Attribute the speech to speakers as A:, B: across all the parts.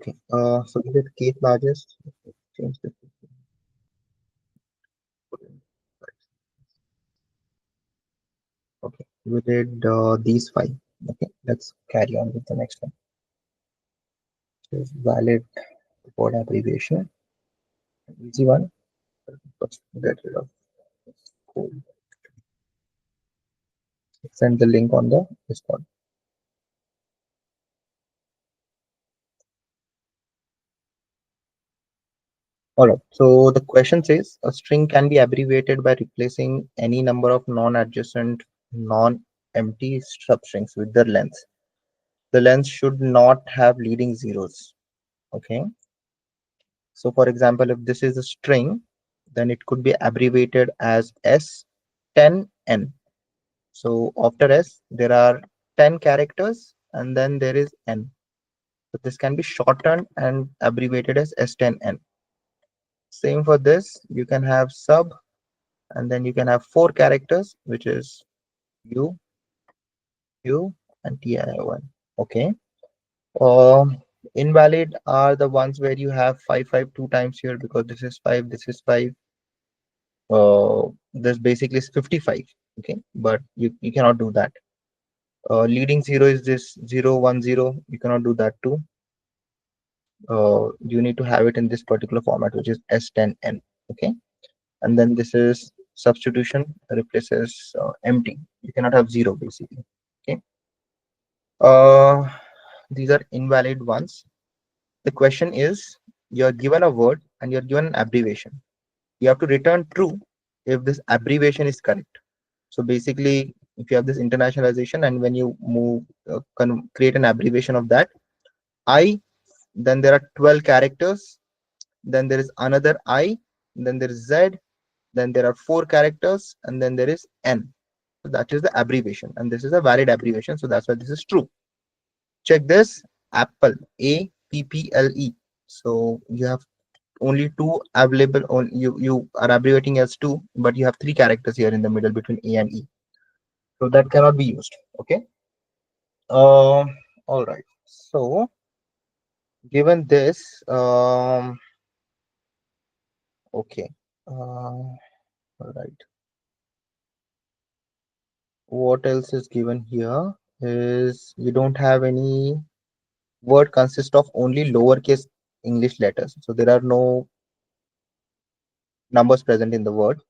A: Okay. So is it case largest? Change the. Okay. We did these five. Okay. Let's carry on with the next one. Is valid word abbreviation. Easy one. Let's get rid of code. Send the link on the Discord. All right. So the question says a string can be abbreviated by replacing any number of non-adjacent, non-empty substrings with their length. The length should not have leading zeros. Okay. So for example, if this is a string, then it could be abbreviated as S10N. So after S, there are 10 characters and then there is N. So this can be shortened and abbreviated as S10N. Same for this, you can have sub and then you can have 4 characters, which is U, U and TI1. Okay. Invalid are the ones where you have 5 two times here because this is 5, this is 5. This basically is 55. Okay, but you cannot do that. Leading zero is this 010. You cannot do that too. You need to have it in this particular format, which is S10N. Okay, and then this is substitution replaces empty. You cannot have zero basically. Okay, uh, these are invalid ones. The question is you're given a word and you're given an abbreviation. You have to return true if this abbreviation is correct. So basically, if you have this internationalization and when you move, create an abbreviation of that, I, then there are 12 characters, then there is another I, then there is Z, then there are 4 characters, and then there is N. So that is the abbreviation, and this is a valid abbreviation. So that's why this is true. Check this Apple, APPLE. So you have only 2 available. On you are abbreviating as 2, but you have 3 characters here in the middle between A and E. So that cannot be used. Okay. All right. So given this, okay. All right. What else is given here is you don't have any word consist of only lowercase English letters. So there are no numbers present in the word.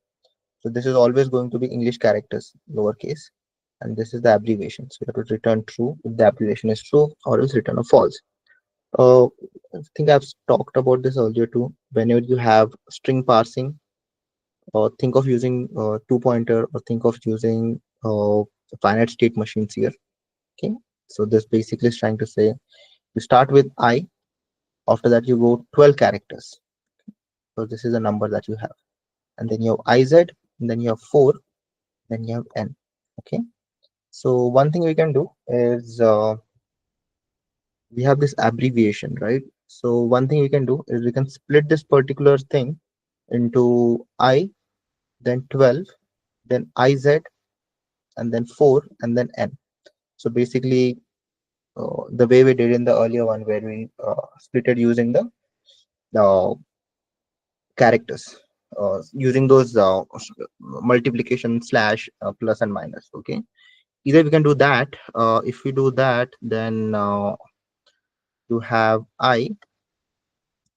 A: So this is always going to be English characters, lowercase. And this is the abbreviation. So you have to return true if the abbreviation is true, or else return a false. I think I've talked about this earlier too. Whenever you have string parsing, or think of using two pointer, or think of using finite state machines here. Okay, so this basically is trying to say you start with I, after that you go 12 characters. So this is a number that you have, and then you have IZ, and then you have 4, then you have N. Okay, so one thing we can do is we have this abbreviation, right? So one thing we can do is we can split this particular thing into I, then 12, then IZ, and then 4, and then N. So basically, the way we did in the earlier one where we split it using the characters, using those multiplication slash plus and minus. Okay, either we can do that. If we do that, then you have I,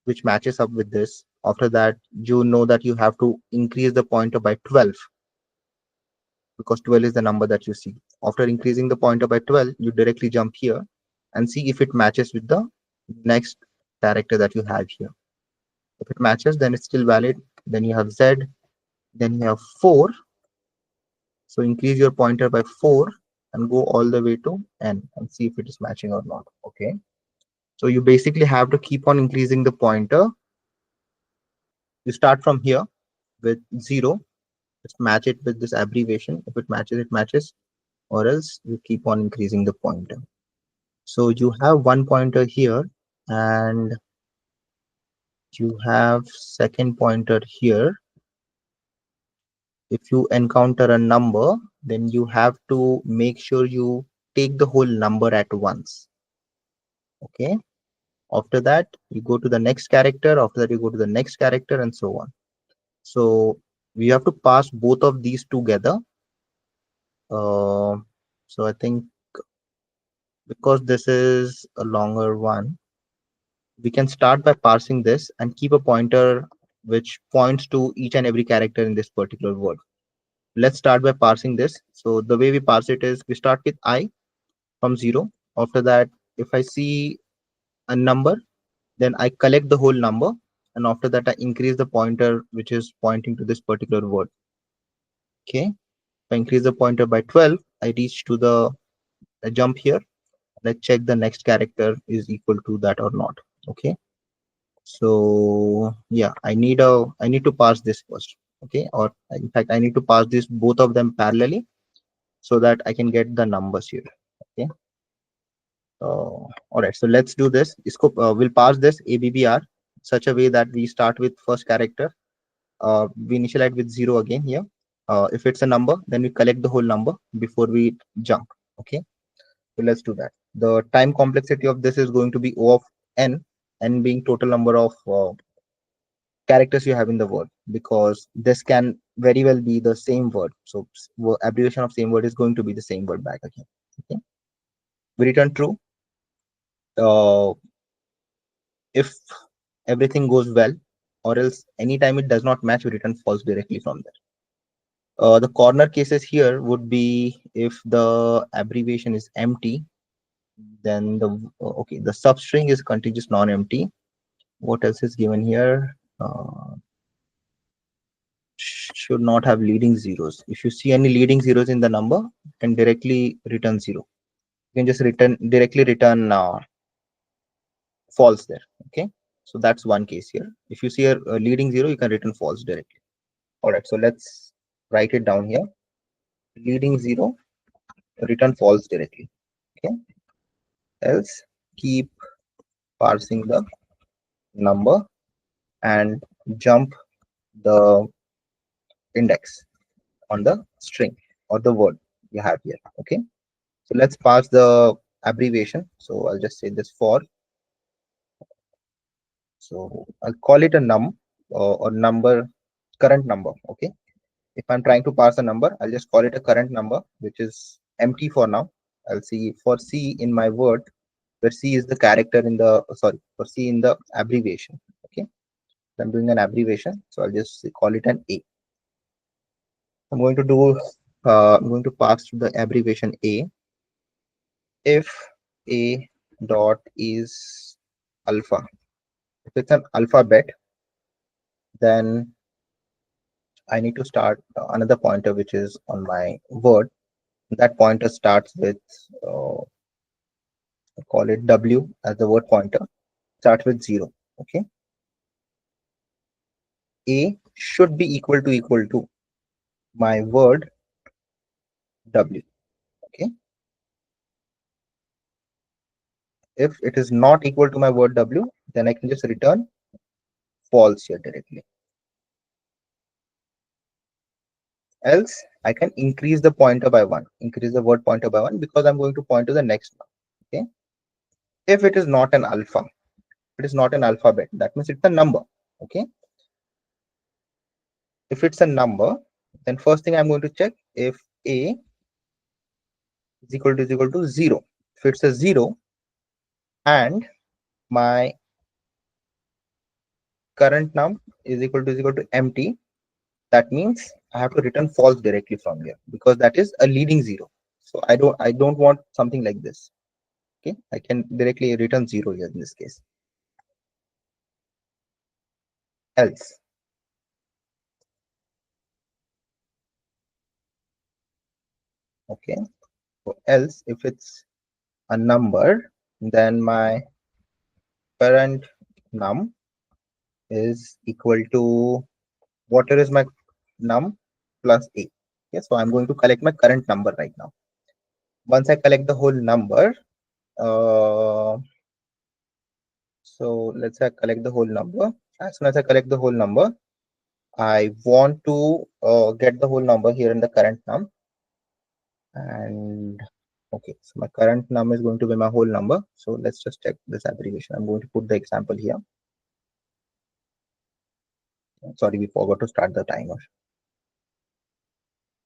A: which matches up with this. After that, you know that you have to increase the pointer by 12 because 12 is the number that you see. After increasing the pointer by 12, you directly jump here and see if it matches with the next character that you have here. If it matches, then it's still valid. Then you have Z, then you have 4. So increase your pointer by 4 and go all the way to N and see if it is matching or not. Okay. So you basically have to keep on increasing the pointer. You start from here with 0. Just match it with this abbreviation. If it matches, it matches, or else you keep on increasing the pointer. So you have one pointer here and you have second pointer here. If you encounter a number, then you have to make sure you take the whole number at once. Okay. After that, you go to the next character. After that, you go to the next character, and so on. So we have to pass both of these together. So I think because this is a longer one, we can start by parsing this and keep a pointer which points to each and every character in this particular word. Let's start by parsing this. So the way we parse it is we start with I from 0. After that, if I see a number, then I collect the whole number. And after that, I increase the pointer which is pointing to this particular word. Okay. If I increase the pointer by 12, I reach to the I jump here. Let's check the next character is equal to that or not. Okay. So yeah, I need to pass this first. Okay. Or in fact, I need to pass this both of them parallelly so that I can get the numbers here. Okay. All right. So let's do this. We'll pass this ABBR such a way that we start with first character. We initialize with 0 again here. If it's a number, then we collect the whole number before we jump. Okay. So let's do that. The time complexity of this is going to be O of n being total number of characters you have in the word, because this can very well be the same word. So abbreviation of same word is going to be the same word back again. Okay. We return true. If everything goes well, or else anytime it does not match, we return false directly from there. The corner cases here would be if the abbreviation is empty, then the substring is contiguous non-empty. What else is given here? Should not have leading zeros. If you see any leading zeros in the number, you can directly return 0. You can just directly return false there. Okay, so that's one case here. If you see a leading 0, you can return false directly. All right, so let's write it down here. Leading 0, return false directly. Okay, else keep parsing the number and jump the index on the string or the word you have here. Okay, so let's pass the abbreviation. So I'll just say this for. So I'll call it a or number, current number. Okay, if I'm trying to pass a number, I'll just call it a current number, which is empty for now. I'll see for C in my word, where C is the character in the, sorry, for C in the abbreviation. Okay, so I'm doing an abbreviation, so I'll just call it an A. I'm going to do, I'm going to pass to the abbreviation A. If A dot is alpha, if it's an alphabet, then I need to start another pointer which is on my word. That pointer starts with, call it W as the word pointer, starts with 0. Okay. A should be equal to my word W. Okay. If it is not equal to my word W, then I can just return false here directly. Else, I can increase the pointer by 1, increase the word pointer by 1, because I'm going to point to the next one. Okay. If it is not an alpha, it is not an alphabet, that means it's a number. Okay. If it's a number, then first thing I'm going to check if A is equal to 0. If it's a 0 and my current num is equal to empty, that means I have to return false directly from here, because that is a leading 0. So I don't want something like this. Okay, I can directly return 0 here in this case. Else, okay, so else if it's a number, then my current num is equal to, whatever is my num plus A. Okay, so I'm going to collect my current number right now. Once I collect the whole number, so let's say I collect the whole number. As soon as I collect the whole number, I want to get the whole number here in the current num, and Okay, so my current num is going to be my whole number. So let's just check this abbreviation. I'm going to put the example here. Sorry, we forgot to start the timer.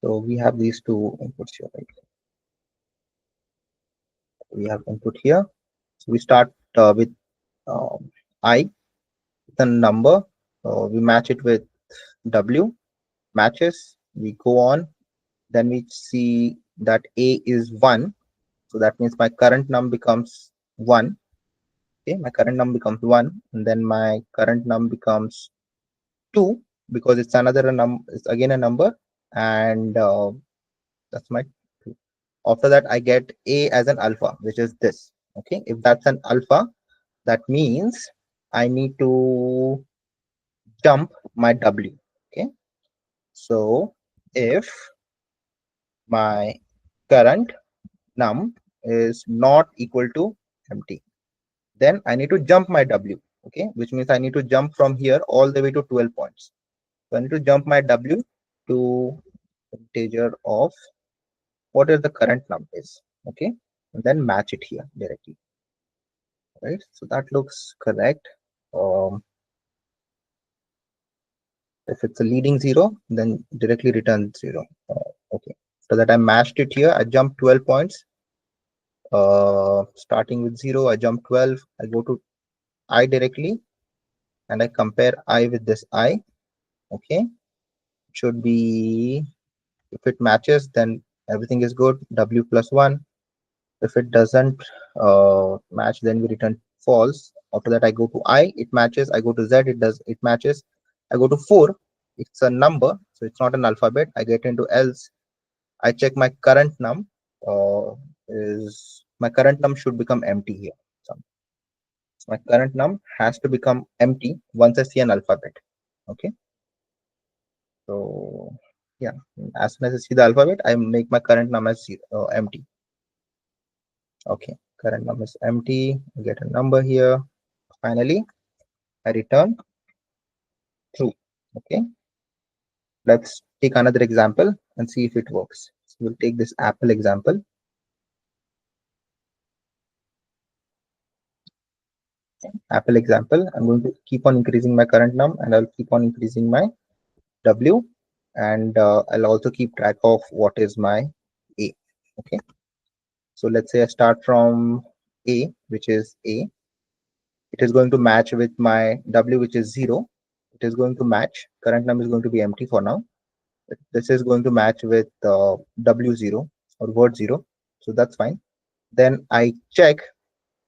A: So we have these two inputs here, right? We have input here. So we start with I, the number. We match it with W, matches. We go on. Then we see that A is 1. So that means my current num becomes 1. Okay, my current num becomes 1. And then my current num becomes 2 because it's another it's again a number. And that's my 2. After that, I get A as an alpha, which is this. Okay, if that's an alpha, that means I need to jump my W. Okay, so if my current num is not equal to empty, then I need to jump my W. Okay, which means I need to jump from here all the way to 12 points. So I need to jump my W to integer of what is the current num is. Okay, and then match it here directly. Right, so that looks correct. If it's a leading 0, then directly return 0. Okay, so that I matched it here. I jumped 12 points. Starting with 0, I jump 12. I go to I directly, and I compare I with this I. Okay, it should be, if it matches, then everything is good. W plus 1. If it doesn't match, then we return false. After that, I go to I, it matches. I go to Z, it matches. I go to 4, it's a number, so it's not an alphabet. I get into else. I check my current num. Is my current num should become empty here. So my current num has to become empty once I see an alphabet. Okay. So yeah, as soon as I see the alphabet, I make my current num as empty. Okay, current num is empty. I get a number here. Finally, I return true. Okay. Let's take another example and see if it works. So we'll take this Apple example. Apple example. I'm going to keep on increasing my current num, and I'll keep on increasing my W, and I'll also keep track of what is my A. Okay. So let's say I start from A, which is A. It is going to match with my W, which is 0. It is going to match. Current num is going to be empty for now. This is going to match with W0 or word 0. So that's fine. Then I check,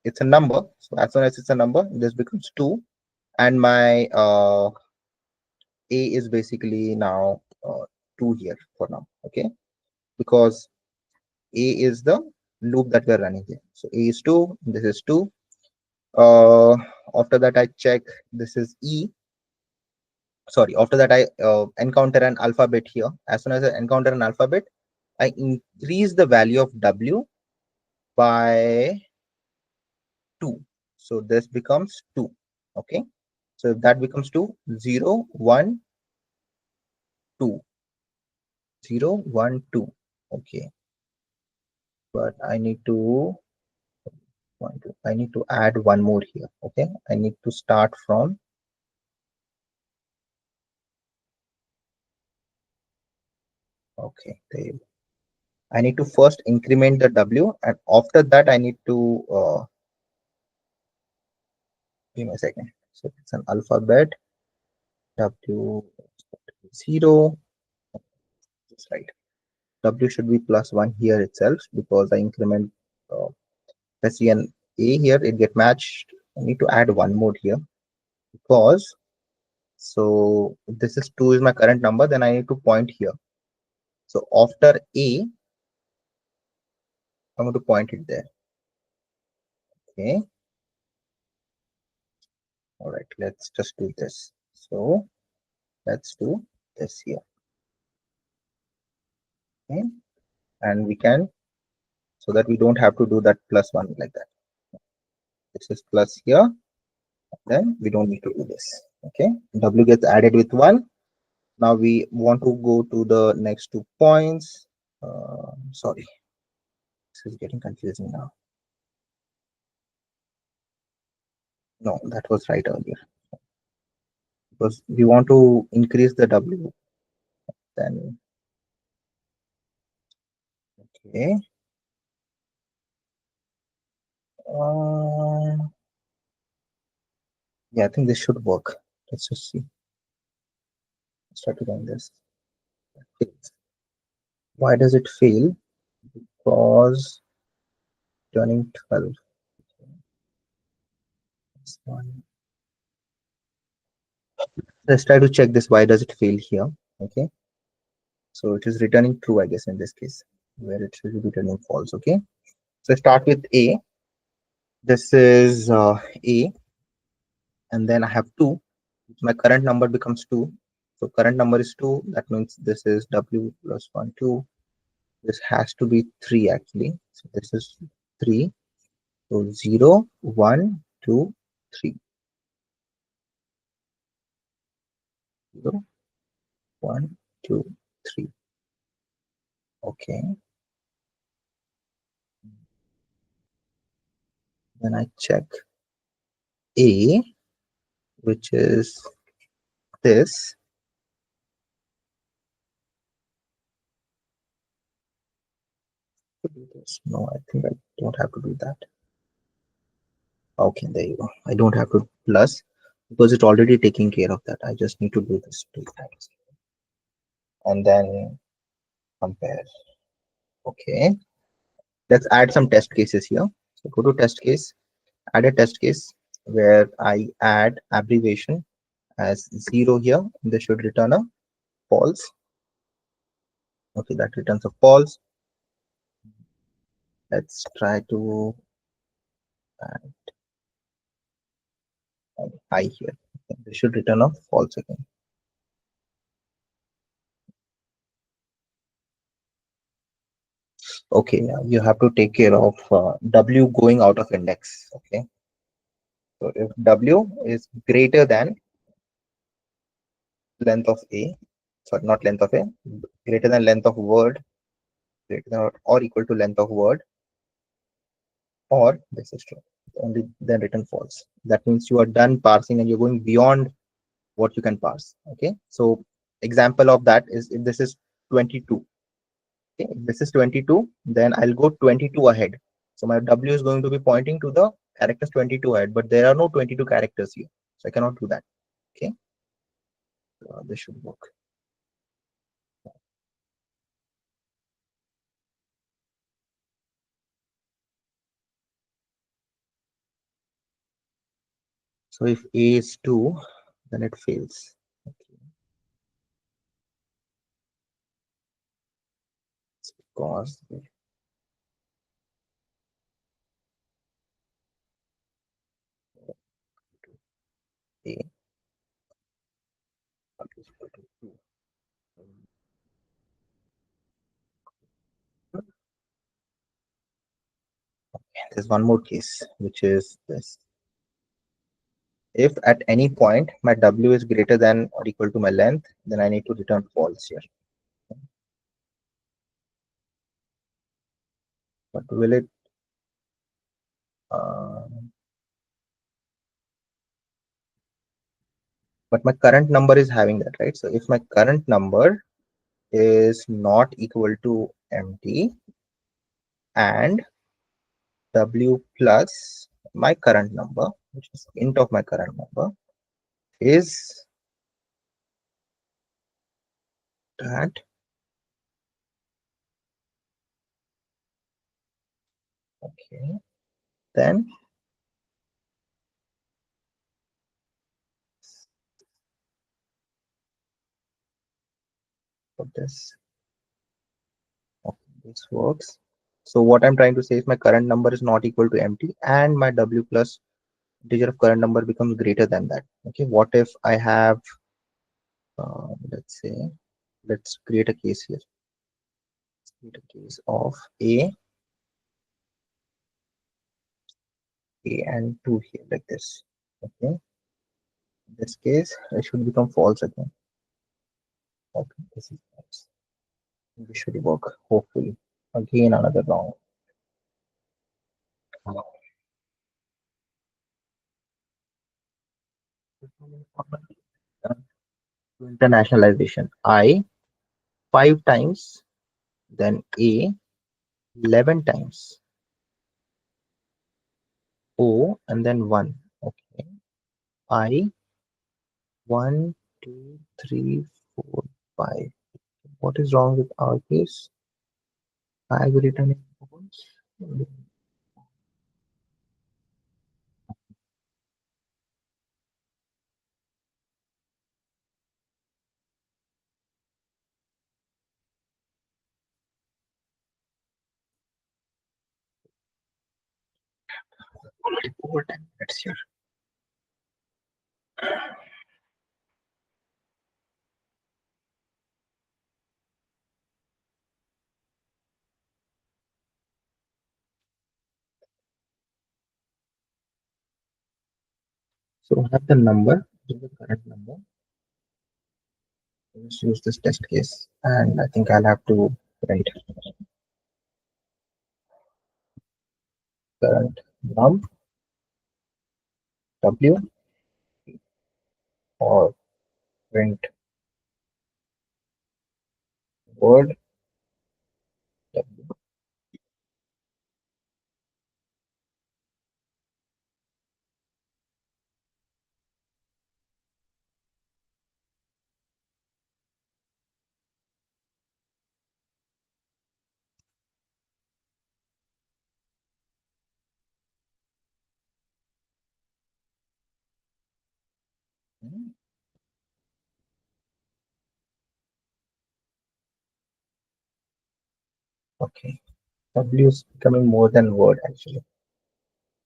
A: it's a number. So as soon as it's a number, this becomes 2. And my A is basically now 2 here for now. Okay. Because A is the loop that we're running here. So A is 2, this is 2. After that, I check, this is E. Sorry, after that, I encounter an alphabet here. As soon as I encounter an alphabet, I increase the value of W by 2. So this becomes 2. Okay. So if that becomes 2, 0, 1, 2. 0, 1, 2. Okay. But I need to add one more here. Okay. I need to start from, okay, there. I need to first increment the W, and after that I need to give me a second. So it's an alphabet W 0. That's right. W should be plus 1 here itself because I increment. Let's see an A here. It get matched. I need to add one more here because, so if this is 2 is my current number, then I need to point here. So after A, I'm going to point it there. Okay. All right. Let's just do this. So let's do this here. Okay. And we can, so that we don't have to do that plus 1 like that. This is plus here. Then we don't need to do this. Okay. W gets added with 1. Now we want to go to the next 2 points. Sorry. This is getting confusing now. No, that was right earlier. Because we want to increase the W, then okay. Yeah, I think this should work. Let's just see. Let's try to run this. Why does it fail? Because turning 12. This one. Let's try to check this. Why does it fail here? Okay. So it is returning true, I guess, in this case, where it should be returning false. Okay. So start with A. This is A, and then I have 2. My current number becomes 2. So current number is 2. That means this is W plus 1, 2. This has to be 3 actually. So this is 3. So 0, 1, 2, 3. 0, 1, 2, 3. Okay. Then I check A, which is this. No, I think I don't have to do that. Okay, there you go. I don't have to plus because it's already taking care of that. I just need to do this 2 times and then compare. Okay, let's add some test cases here. So go to test case, add a test case where I add abbreviation as 0 here. This should return a false. Okay, that returns a false. Let's try to add I here. Okay, this should return a false again. Okay, now you have to take care of W going out of index. Okay, so if W is greater than length of A, sorry, not length of A, greater than length of word, greater than or equal to length of word, or this is true, only then return false. That means you are done parsing and you're going beyond what you can parse. Okay, so example of that is if this is 22. Okay, if this is 22, then I'll go 22 ahead. So my W is going to be pointing to the characters 22 ahead, but there are no 22 characters here, so I cannot do that. Okay, this should work. So if A is 2, then it fails. Okay. It's because A is equal to 2. There's one more case, which is this. If at any point my W is greater than or equal to my length, then I need to return false here. But will it but my current number is having that, right? So if my current number is not equal to empty and W plus my current number, which is int of my current number, is that okay, then for this, okay, this works. So what I'm trying to say is my current number is not equal to empty and my W plus integer of current number becomes greater than that. Okay, what if I have let's say, let's create a case here. Let's create a case of A and 2 here like this. Okay, in this case it should become false again. Okay, this is false. This should work hopefully. Again another wrong. Internationalization. I 5 times, then A 11 times, O, and then 1. Okay. I 1, 2, 3, 4, 5. What is wrong with our case? I will return it false. Already over 10 minutes here. So I have the number, the current number. Let's use this test case, and I think I'll have to write current num w or print word w. Okay, w is becoming more than word actually.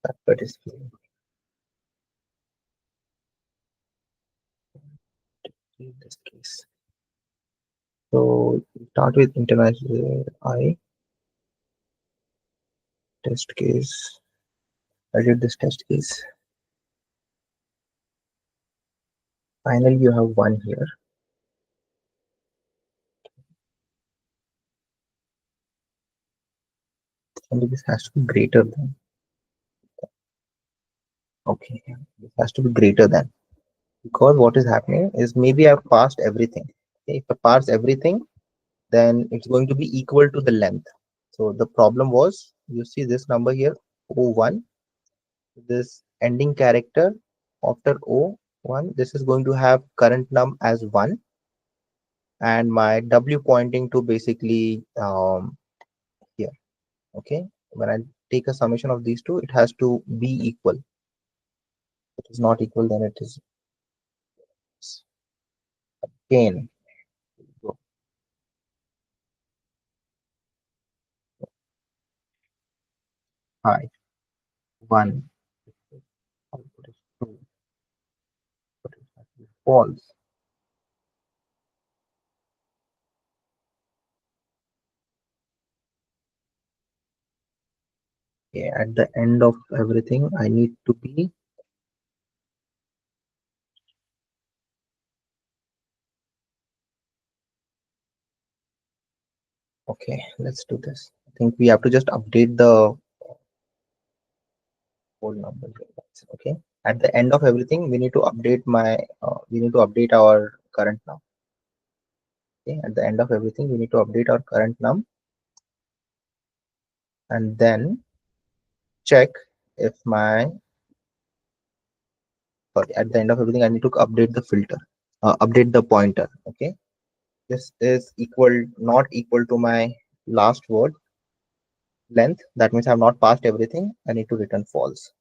A: That but is clear. In this case. So start with international I test case. I did this test case. Finally, you have 1 here. And this has to be greater than. Okay, this has to be greater than. Because what is happening is maybe I've passed everything. Okay, if I pass everything, then it's going to be equal to the length. So the problem was, you see this number here, O1, this ending character after O1, this is going to have current num as 1, and my W pointing to basically here. Okay, when I take a summation of these two, it has to be equal. If it is not equal, then it is again high 1, output is true, but it has to be false. Okay, at the end of everything, I need to be okay. Let's do this. I think we have to just update the whole number here. Okay. At the end of everything, we need to update my. We need to update our current num. Okay. At the end of everything, we need to update our current num, and then check if my. Sorry. At the end of everything, I need to update the filter. Update the pointer. Okay. This is equal, not equal to my last word length. That means I have not passed everything. I need to return false.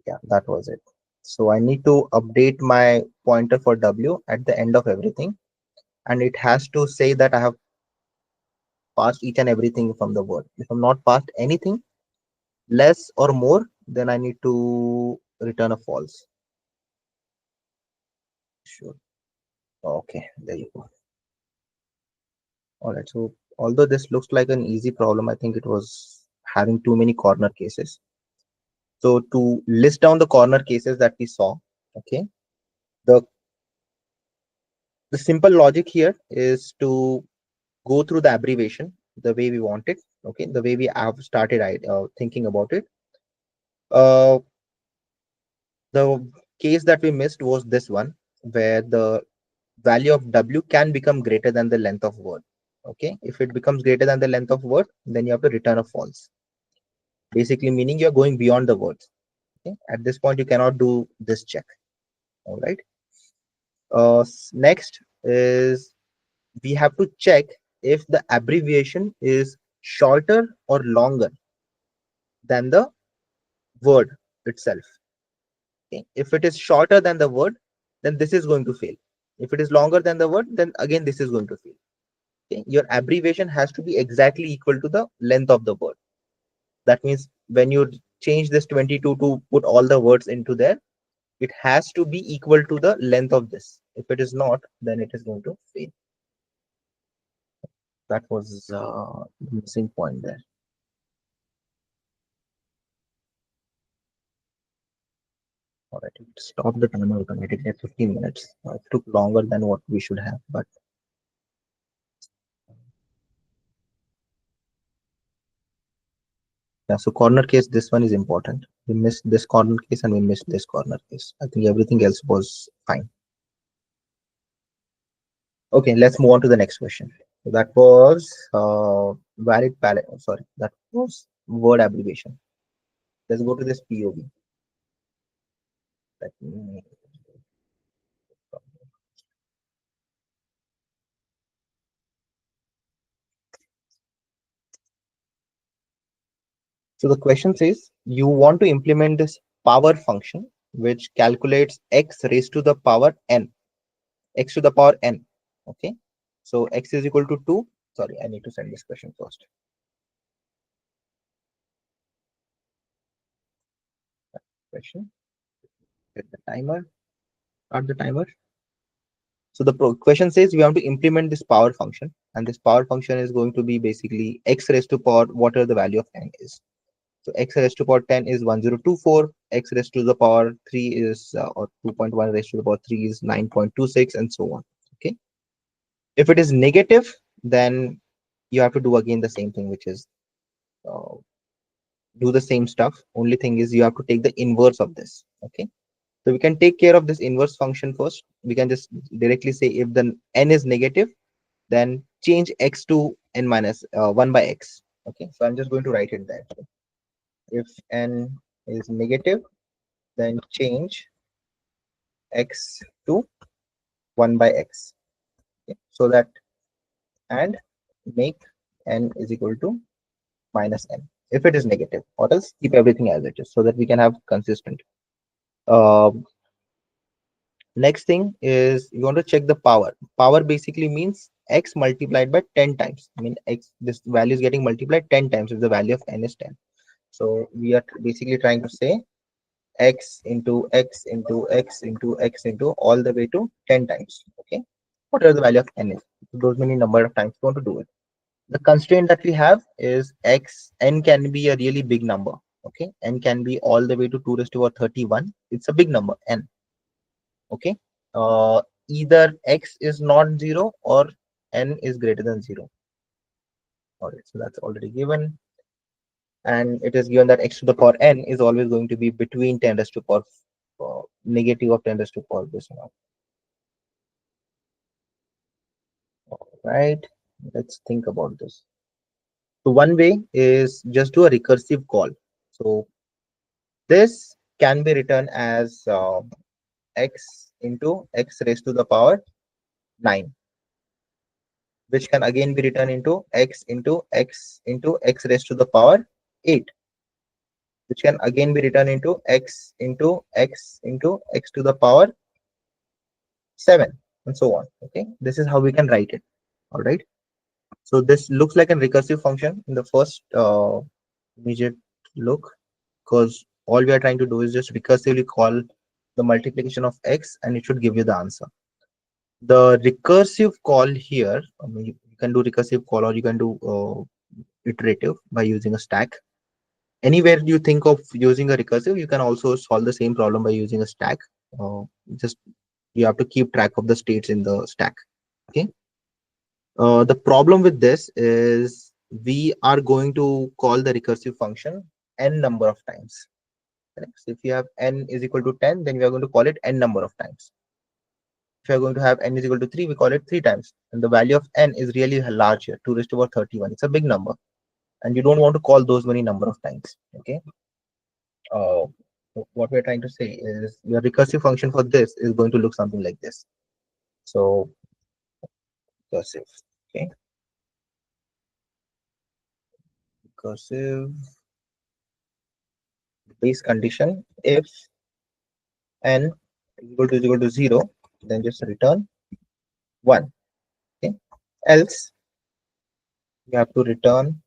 A: Yeah, that was it. So I need to update my pointer for W at the end of everything, and it has to say that I have passed each and everything from the word. If I'm not passed anything less or more, then I need to return a false. Sure. Okay, there you go. All right. So although this looks like an easy problem, I think it was having too many corner cases. So to list down the corner cases that we saw, okay, the simple logic here is to go through the abbreviation. the way we want it. Okay, the way we have started thinking about it. Uh, the case that we missed was this one, where the value of w can become greater than the length of word. Okay, if it becomes greater than the length of word, then you have to return a false. Basically, meaning you're going beyond the words. Okay, at this point, you cannot do this check. All right. Next is we have to check if the abbreviation is shorter or longer than the word itself. Okay? If it is shorter than the word, then this is going to fail. If it is longer than the word, then again this is going to fail. Okay? Your abbreviation has to be exactly equal to the length of the word. That means when you change this 22 to put all the words into there, it has to be equal to the length of this. If it is not, then it is going to fail. That was the missing point there. All right, stop the timer automatically at 15 minutes. It took longer than what we should have, but yeah. So corner case, this one is important. We missed this corner case and we missed this corner case. I think everything else was fine. Okay, let's move on to the next question. So that was valid palette. Sorry, that was word abbreviation. Let's go to this POV. Let me- So the question says you want to implement this power function which calculates x raised to the power n, x to the power n. Okay, so x is equal to 2. Sorry, I need to send this question first. Question. Set the timer. Start the timer. So the question says we want to implement this power function, and this power function is going to be basically x raised to power whatever the value of n is. So x raised to power 10 is 1024, x raised to the power 3 is or 2.1 raised to the power 3 is 9.26, and so on. Okay. If it is negative, then you have to do again the same thing, which is uh, do the same stuff. Only thing is you have to take the inverse of this. Okay. So we can take care of this inverse function first. We can just directly say if the n is negative, then change x to n minus 1 by x. Okay, so I'm just going to write it there. If n is negative, then change x to 1 by x. Okay, so that and make n is equal to minus n if it is negative, or else keep everything as it is so that we can have consistent. Uh, Next thing is you want to check the power. Power basically means x multiplied by 10 times. I mean, x, this value is getting multiplied 10 times if the value of n is 10. So we are basically trying to say x into x into x into x into all the way to 10 times. Okay, whatever the value of n is, those many number of times you want to do it. The constraint that we have is n can be a really big number. Okay, n can be all the way to 2 raised to the power 31. It's a big number, n. Okay, either x is not 0 or n is greater than 0. All right, so that's already given, and it is given that x to the power n is always going to be between 10 raised to the power negative of 10 raised to the power this amount. All right, let's think about this. So one way is just do a recursive call. So this can be written as x into x raised to the power 9, which can again be written into x into x into x raised to the power 8, which can again be written into x into x into x to the power 7, and so on. Okay, this is how we can write it. All right, so this looks like a recursive function in the first immediate look, because all we are trying to do is just recursively call the multiplication of x and it should give you the answer. The recursive call here, I mean, you can do recursive call or you can do iterative by using a stack. Anywhere you think of using a recursive, you can also solve the same problem by using a stack. Just you have to keep track of the states in the stack. Okay. The problem with this is we are going to call the recursive function n number of times. Correct? So if you have n is equal to 10, then we are going to call it n number of times. If you are going to have n is equal to 3, we call it 3 times. And the value of n is really large here, 2 raised to the power 31. It's a big number. And you don't want to call those many number of times. Okay. Uh, what we're trying to say is your recursive function for this is going to look something like this. So recursive. Okay. Recursive base condition if n is equal to 0, then just return 1. Okay. Else you have to return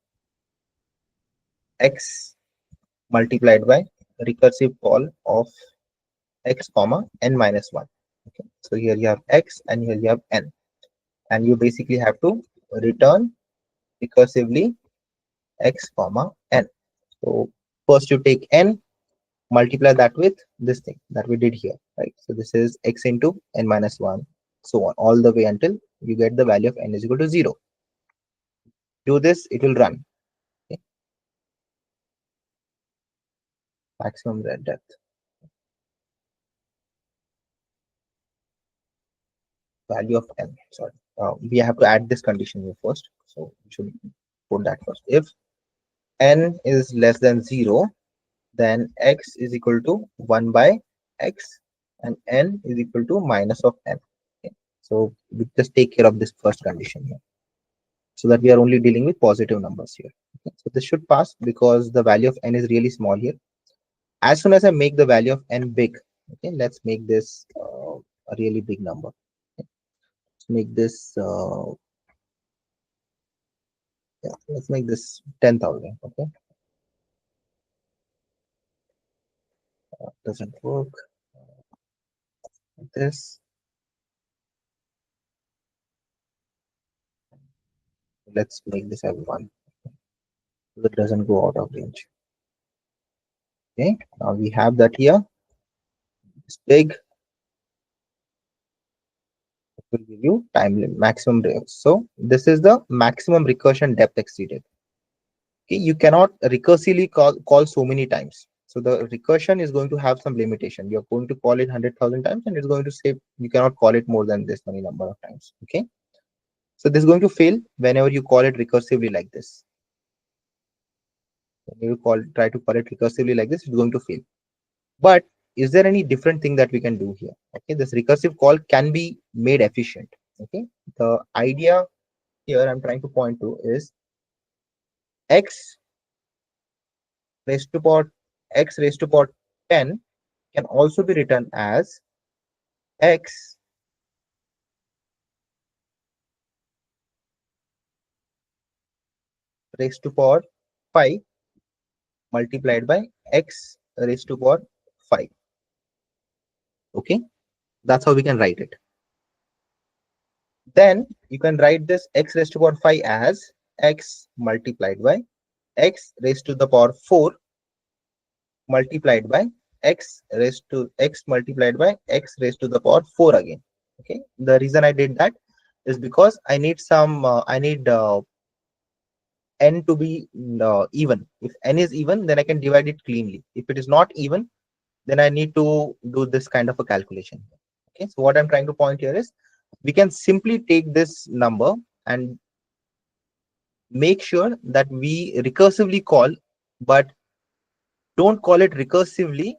A: x multiplied by recursive call of x comma n minus 1. Okay. So here you have x and here you have n, and you basically have to return recursively x comma n. So first you take n, multiply that with this thing that we did here, right? So this is x into n minus 1, so on, all the way until you get the value of n is equal to 0. Do this, it will run. Okay. Maximum red depth, value of n. Sorry, we have to add this condition here first, so we should put that first. If n is less than 0, then x is equal to 1 by x and n is equal to minus of n. Okay. So we just take care of this first condition here, so that we are only dealing with positive numbers here. Okay. So this should pass because the value of n is really small here. As soon as I make the value of n big, okay, let's make this a really big number. Okay. Let's make this yeah, let's make this 10,000. Okay, doesn't work. Like this. Let's make this as 1. So that doesn't go out of range. Okay, now we have that here. It's big. It will give you time limit, maximum range. So this is the maximum recursion depth exceeded. Okay, you cannot recursively call so many times. So the recursion is going to have some limitation. You're going to call it 100,000 times, and it's going to say you cannot call it more than this many number of times. Okay, so this is going to fail whenever you call it recursively like this. When you try to call it recursively like this, it's going to fail. But is there any different thing that we can do here? Okay, this recursive call can be made efficient. Okay, the idea here I'm trying to point to is x raised to power x raised to power 10 can also be written as x raised to power 5 multiplied by x raised to power 5. Okay, that's how we can write it. Then you can write this x raised to power 5 as x multiplied by x raised to the power 4 multiplied by x raised to x multiplied by x raised to the power 4 again. Okay, the reason I did that is because I need some I need n to be even. If n is even, then I can divide it cleanly. If it is not even, then I need to do this kind of a calculation. Okay, so what I'm trying to point here is we can simply take this number and make sure that we recursively call, but don't call it recursively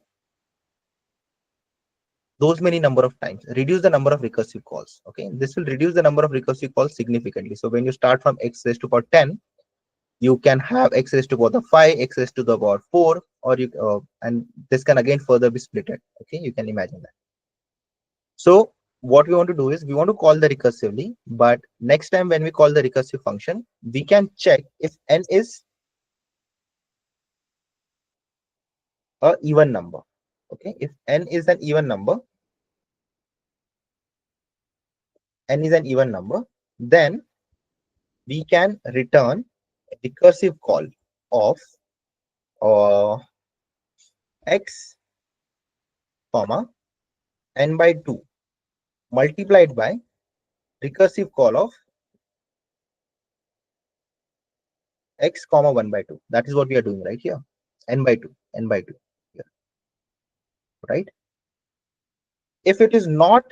A: those many number of times. Reduce the number of recursive calls. Okay, this will reduce the number of recursive calls significantly. So when you start from x raised to power 10, you can have x raised to power 5, x raised to the power 4, or you and this can again further be splitted. Okay, you can imagine that. So what we want to do is we want to call the recursively, but next time when we call the recursive function, we can check if n is a even number. Okay, if n is an even number, then we can return a recursive call of x comma n by 2 multiplied by recursive call of x comma 1 by 2. That is what we are doing right here. N by 2, n by 2 here, right? If it is not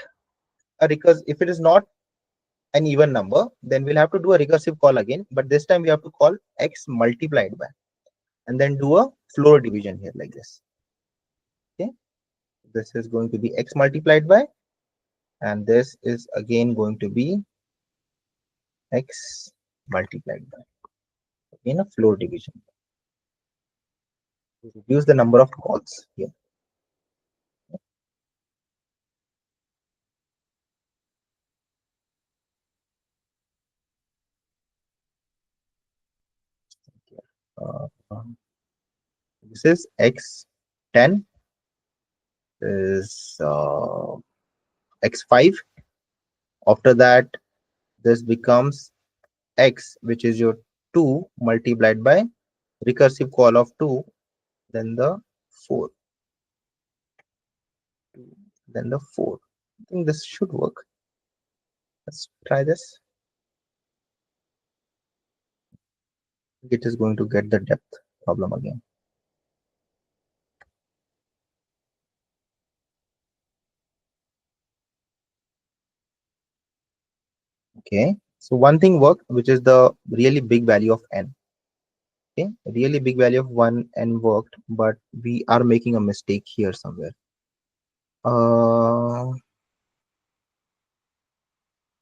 A: if it is not an even number, then we'll have to do a recursive call again, but this time we have to call x multiplied by, and then do a floor division here like this. Okay, this is going to be x multiplied by, and this is again going to be x multiplied by, in a floor division. Reduce the number of calls here. Uh, this is x10 is x5. After that, this becomes x, which is your 2 multiplied by recursive call of 2, then the 4, then the 4. I think this should work. Let's try this. It is going to get the depth problem again. Okay, so one thing worked, which is the really big value of n. Okay, really big value of 1 n worked, but we are making a mistake here somewhere.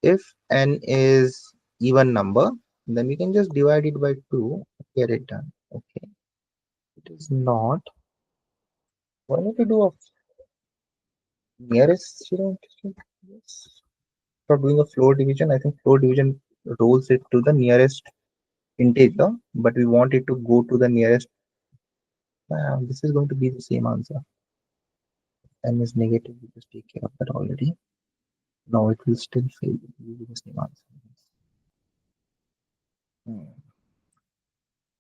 A: If n is even number, then we can just divide it by 2, get it done. Okay, it is not. Why not we do a nearest zero? Yes. For doing a floor division, I think floor division rolls it to the nearest integer, but we want it to go to the nearest. This is going to be the same answer. N is negative, we just take care of that already. Now it will still fail. It will be the same answer.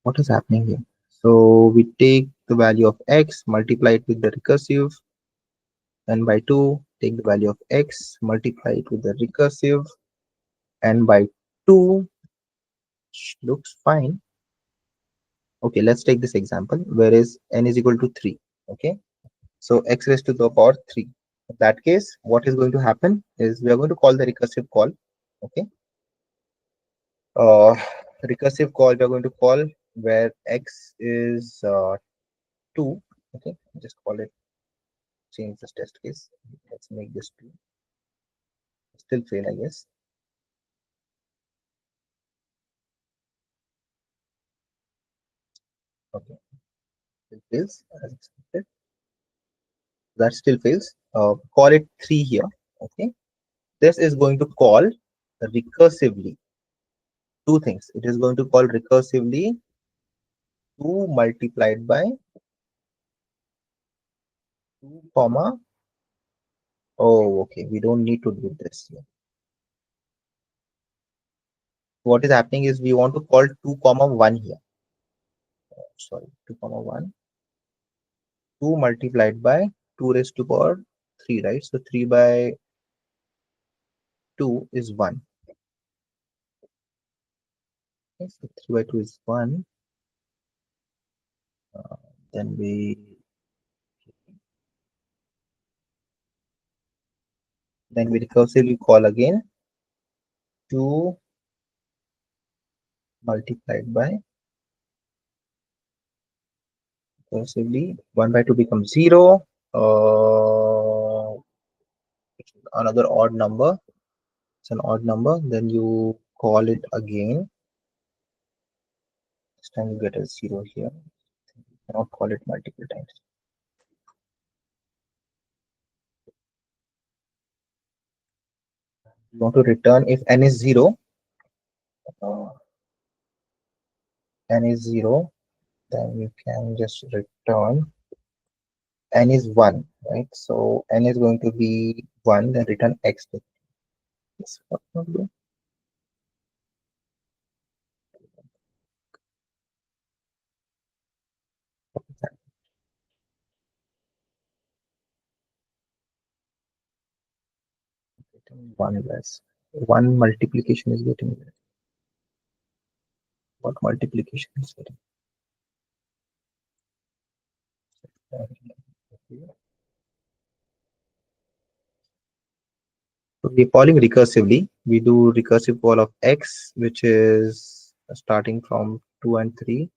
A: What is happening here? So we take the value of x, multiply it with the recursive, n by 2, take the value of x, multiply it with the recursive, n by 2, which looks fine. Okay, let's take this example, whereas n is equal to 3. Okay, so x raised to the power 3. In that case, what is going to happen is we are going to call the recursive call. Okay, recursive call we are going to call where x is 2. Okay, just call it, change this test case. Let's make this 2. Still fail, I guess. Okay, it fails as expected. That still fails. Call it 3 here. Okay, this is going to call recursively two things. It is going to call recursively 2 multiplied by 2 comma. Oh, okay, we don't need to do this here. What is happening is we want to call 2 comma 1 here. Sorry, 2 comma 1. 2 multiplied by 2 raised to power 3, right? So 3 by 2 is 1. Okay, so 3 by 2 is 1. Then we recursively call again 2 multiplied by recursively 1 by 2 becomes 0. Another odd number. It's an odd number. Then you call it again. This time you get a 0 here. You cannot call it multiple times. You want to return if n is 0. N is 0, then you can just return n is 1, right? So n is going to be 1, then return x. That's what we'll do. One less. One multiplication is getting less. What multiplication is it? So we're calling recursively. We do recursive call of x, which is starting from 2 and 3.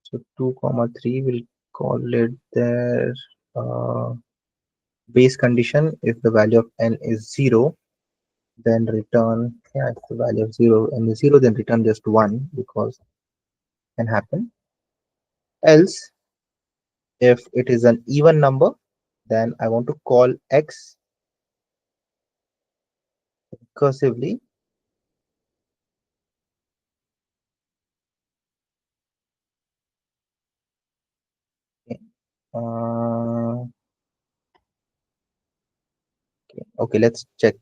A: So 2 comma 3 will call it their base condition. If the value of n is 0, then return, yeah, if the value of 0 and is 0, then return just 1 because can happen. Else, if it is an even number, then I want to call x recursively. Okay. Okay, let's check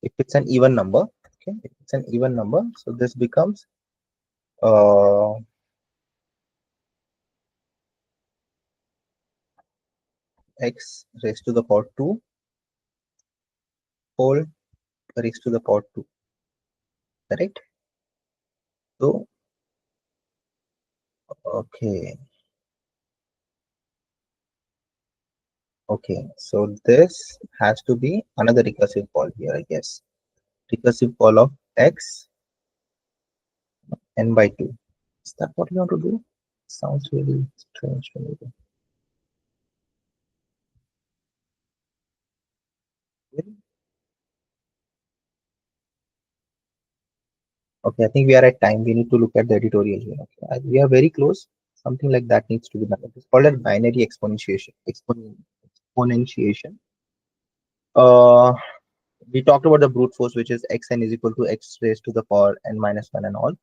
A: if it's an even number. Okay, if it's an even number, so this becomes x raised to the power 2 whole raised to the power 2, correct? So okay, so this has to be another recursive call here, I guess. Recursive call of x n by 2. Is that what you want to do? Sounds really strange to me. Okay, I think we are at time. We need to look at the editorial here. Okay. We are very close. Something like that needs to be done. It's called a binary exponentiation. Exponentiation. Uh, we talked about the brute force, which is xn is equal to x raised to the power n minus 1 and all.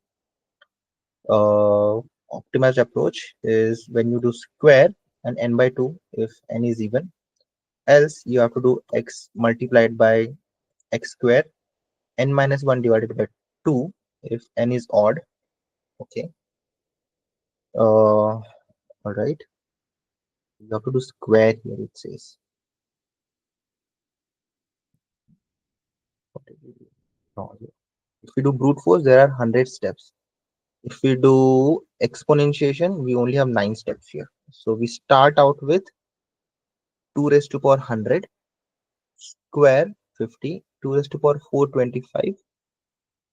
A: Optimized approach is when you do square and n by 2 if n is even. Else you have to do x multiplied by x square, n minus 1 divided by 2 if n is odd. Okay. All right. You have to do square here, it says. What did we do wrong here? If we do brute force, there are 100 steps. If we do exponentiation, we only have 9 steps here. So we start out with 2 raised to power 100, square 50, 2 raised to power 4 25,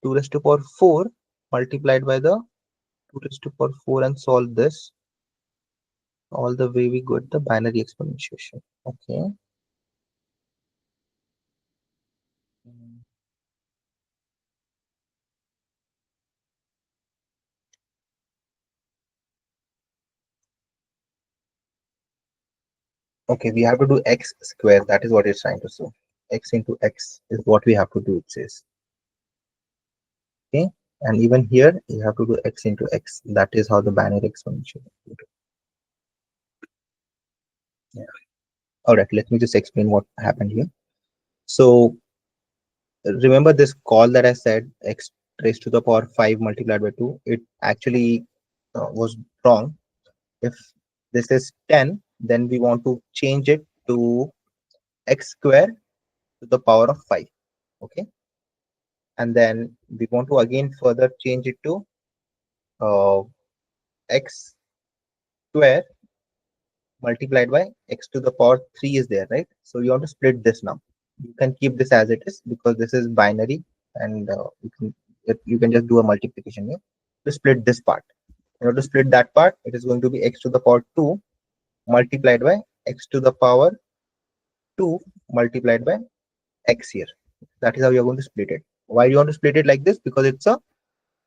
A: 2 raised to power 4 multiplied by the 2 raised to power 4 and solve this. All the way we got the binary exponentiation. Okay. Okay, we have to do x square. That is what it's trying to say. X into x is what we have to do, it says. Okay, and even here you have to do x into x. That is how the binary exponential. Yeah. All right, let me just explain what happened here. So remember this call that I said x raised to the power 5 multiplied by 2. It actually was wrong. If this is 10, then we want to change it to x square to the power of 5. Okay, and then we want to again further change it to uh, x square multiplied by x to the power 3 is there, right? So you want to split this now. You can keep this as it is because this is binary, and you can just do a multiplication here to split this part. In order to split that part, it is going to be x to the power 2 multiplied by x to the power 2 multiplied by x here. That is how you're going to split it. Why do you want to split it like this? Because it's a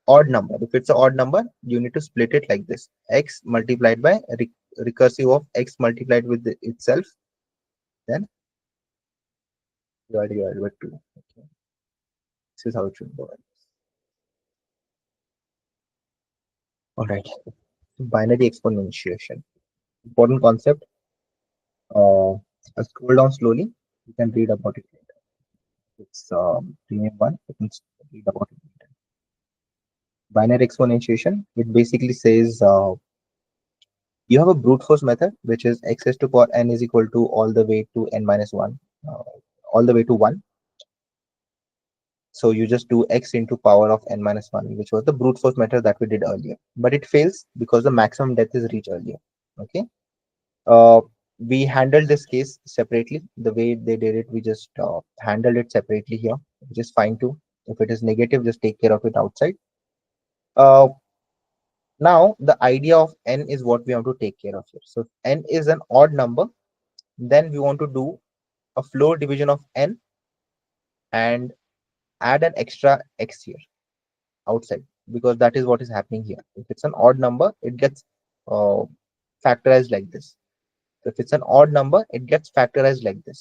A: odd number. If it's an odd number, you need to split it like this: x multiplied by recursive of x multiplied with itself, then divided by 2. Okay. This is how it should go. All right. Binary exponentiation. Important concept. I'll scroll down slowly. You can read about it later. It's premium one. You can read about it later. Binary exponentiation. It basically says you have a brute force method, which is x raised to power n is equal to all the way to n minus 1, all the way to 1. So you just do x into power of n minus 1, which was the brute force method that we did earlier. But it fails because the maximum depth is reached earlier. Okay. Uh, we handled this case separately. The way they did it, we just handled it separately here, which is fine too. If it is negative, just take care of it outside. Uh, Now the idea of n is what we want to take care of here. So if n is an odd number, then we want to do a floor division of n and add an extra x here outside, because that is what is happening here. If it's an odd number, it gets uh, factorized like this. If it's an odd number, it gets factorized like this.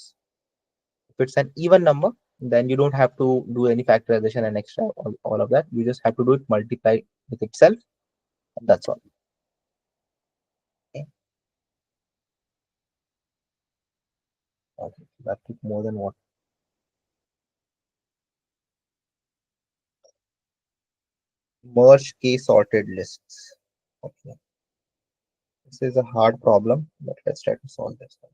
A: If it's an even number, then you don't have to do any factorization and extra all of that. You just have to do it multiply with itself. And that's all. Okay. Okay. That took more than what. Merge k sorted lists. Okay. This is a hard problem, but let's try to solve this one.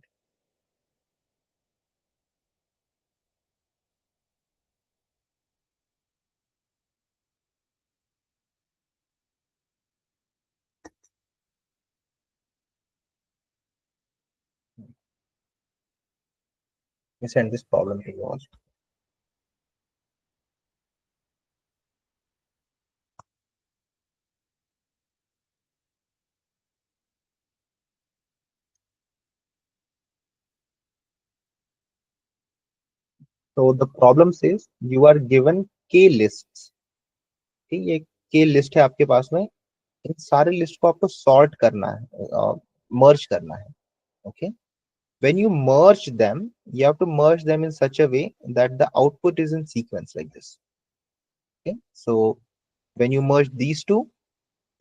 A: Let me send this problem to you all. So the problem says you are given k lists. ठीक, ये k list है आपके पास में. इन सारे list को आपको sort करना है, मर्ज करना है. Okay. When you merge them, you have to merge them in such a way that the output is in sequence like this. Okay. So when you merge these two,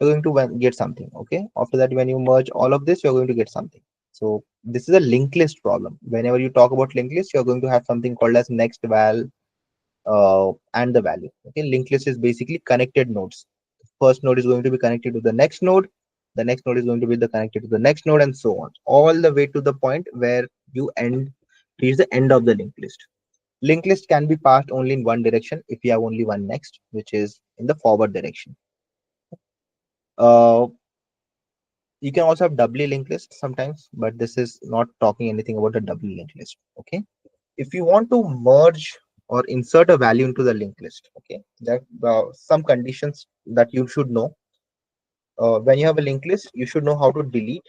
A: you're going to get something. Okay. After that, when you merge all of this, you're going to get something. So this is a linked list problem. Whenever you talk about linked list, you're going to have something called as next val and the value. Okay. Linked list is basically connected nodes. First node is going to be connected to the next node. The next node is going to be connected to the next node, and so on, all the way to the point where you reach the end of the linked list. Linked list can be passed only in one direction if you have only one next, which is in the forward direction. Uh, you can also have doubly linked list sometimes, but this is not talking anything about a doubly linked list. Okay. If you want to merge or insert a value into the linked list, okay, that some conditions that you should know. When you have a linked list, you should know how to delete.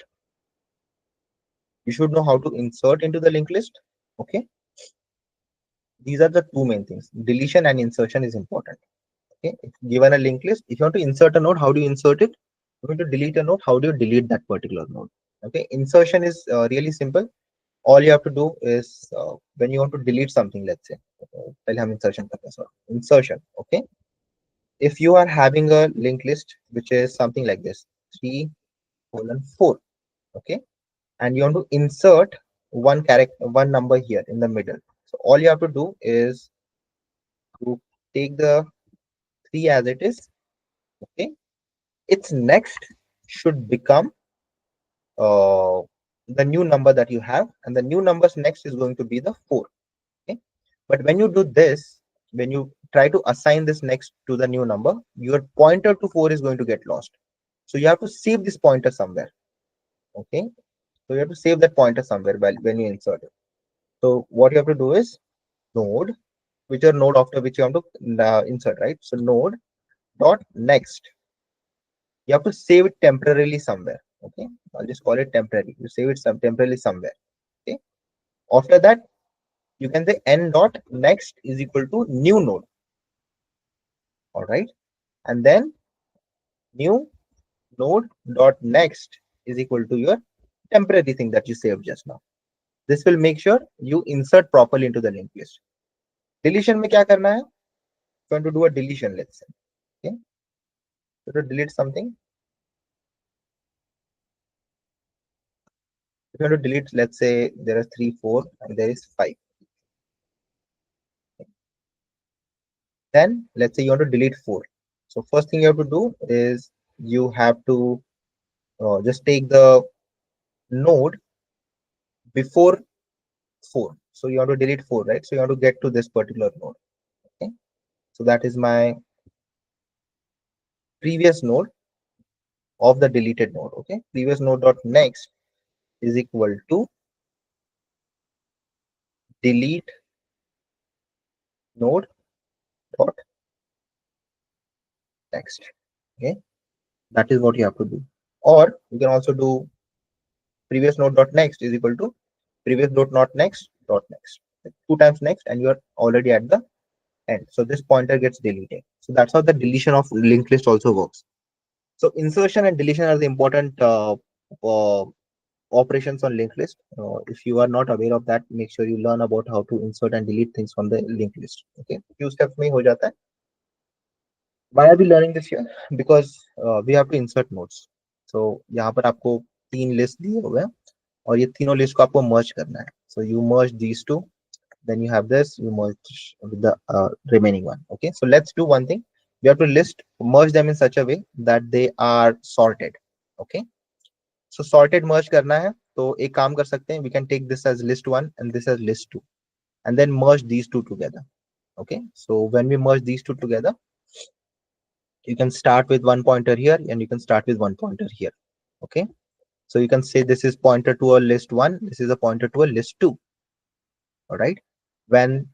A: You should know how to insert into the linked list. Okay. These are the two main things. Deletion and insertion is important. Okay. If given a linked list, if you want to insert a node, how do you insert it? If you want to delete a node, how do you delete that particular node? Okay. Insertion is really simple. All you have to do is when you want to delete something, let's say, पहले हम insertion करते हैं, sorry. Insertion. Okay. If you are having a linked list which is something like this, 3:4. Okay. And you want to insert one number here in the middle. So all you have to do is to take the 3 as it is. Okay. Its next should become the new number that you have, and the new numbers next is going to be the 4. Okay. But when you do this, when you try to assign this next to the new number, your pointer to 4 is going to get lost. So you have to save this pointer somewhere. Okay. So you have to save that pointer somewhere when you insert it. So what you have to do is node, which are node after which you have to insert, right? So node dot next. You have to save it temporarily somewhere. Okay. I'll just call it temporary. You save it temporarily somewhere. Okay. After that, you can say n dot next is equal to new node. All right. And then new node dot next is equal to your temporary thing that you saved just now. This will make sure you insert properly into the linked list. Deletion में क्या करना है? Going to do a deletion, let's say. Okay. So to delete something, if you want to delete, let's say there are 3, 4, and there is 5. Then let's say you want to delete 4. So first thing you have to do is you have to just take the node before 4. So you want to delete 4, right? So you want to get to this particular node. Okay. So that is my previous node of the deleted node. Okay, previous node dot next is equal to delete node dot next. Okay, that is what you have to do. Or you can also do previous node dot next is equal to previous dot next. Two times next, and you are already at the end. So this pointer gets deleted. So that's how the deletion of linked list also works. So insertion and deletion are the important uh, operations on linked list. If you are not aware of that, make sure you learn about how to insert and delete things from the linked list. Okay, few steps में हो जाता है. Why are we learning this here? Because we have to insert nodes. So यहाँ पर आपको तीन list दिए हुए हैं और ये तीनों लिस्ट को आपको merge करना है. So you merge these two, then you have this, you merge with the remaining one. Okay, so let's do one thing. We have to merge them in such a way that they are sorted. Okay, so sorted merge करना है तो एक काम कर सकते हैं, we can take this as list 1 and this as list 2 and then merge these two together. Okay, so when we merge these two together, you can start with one pointer here and you can start with one pointer here. Okay, so you can say this is pointer to a list 1, this is a pointer to a list 2. All right, when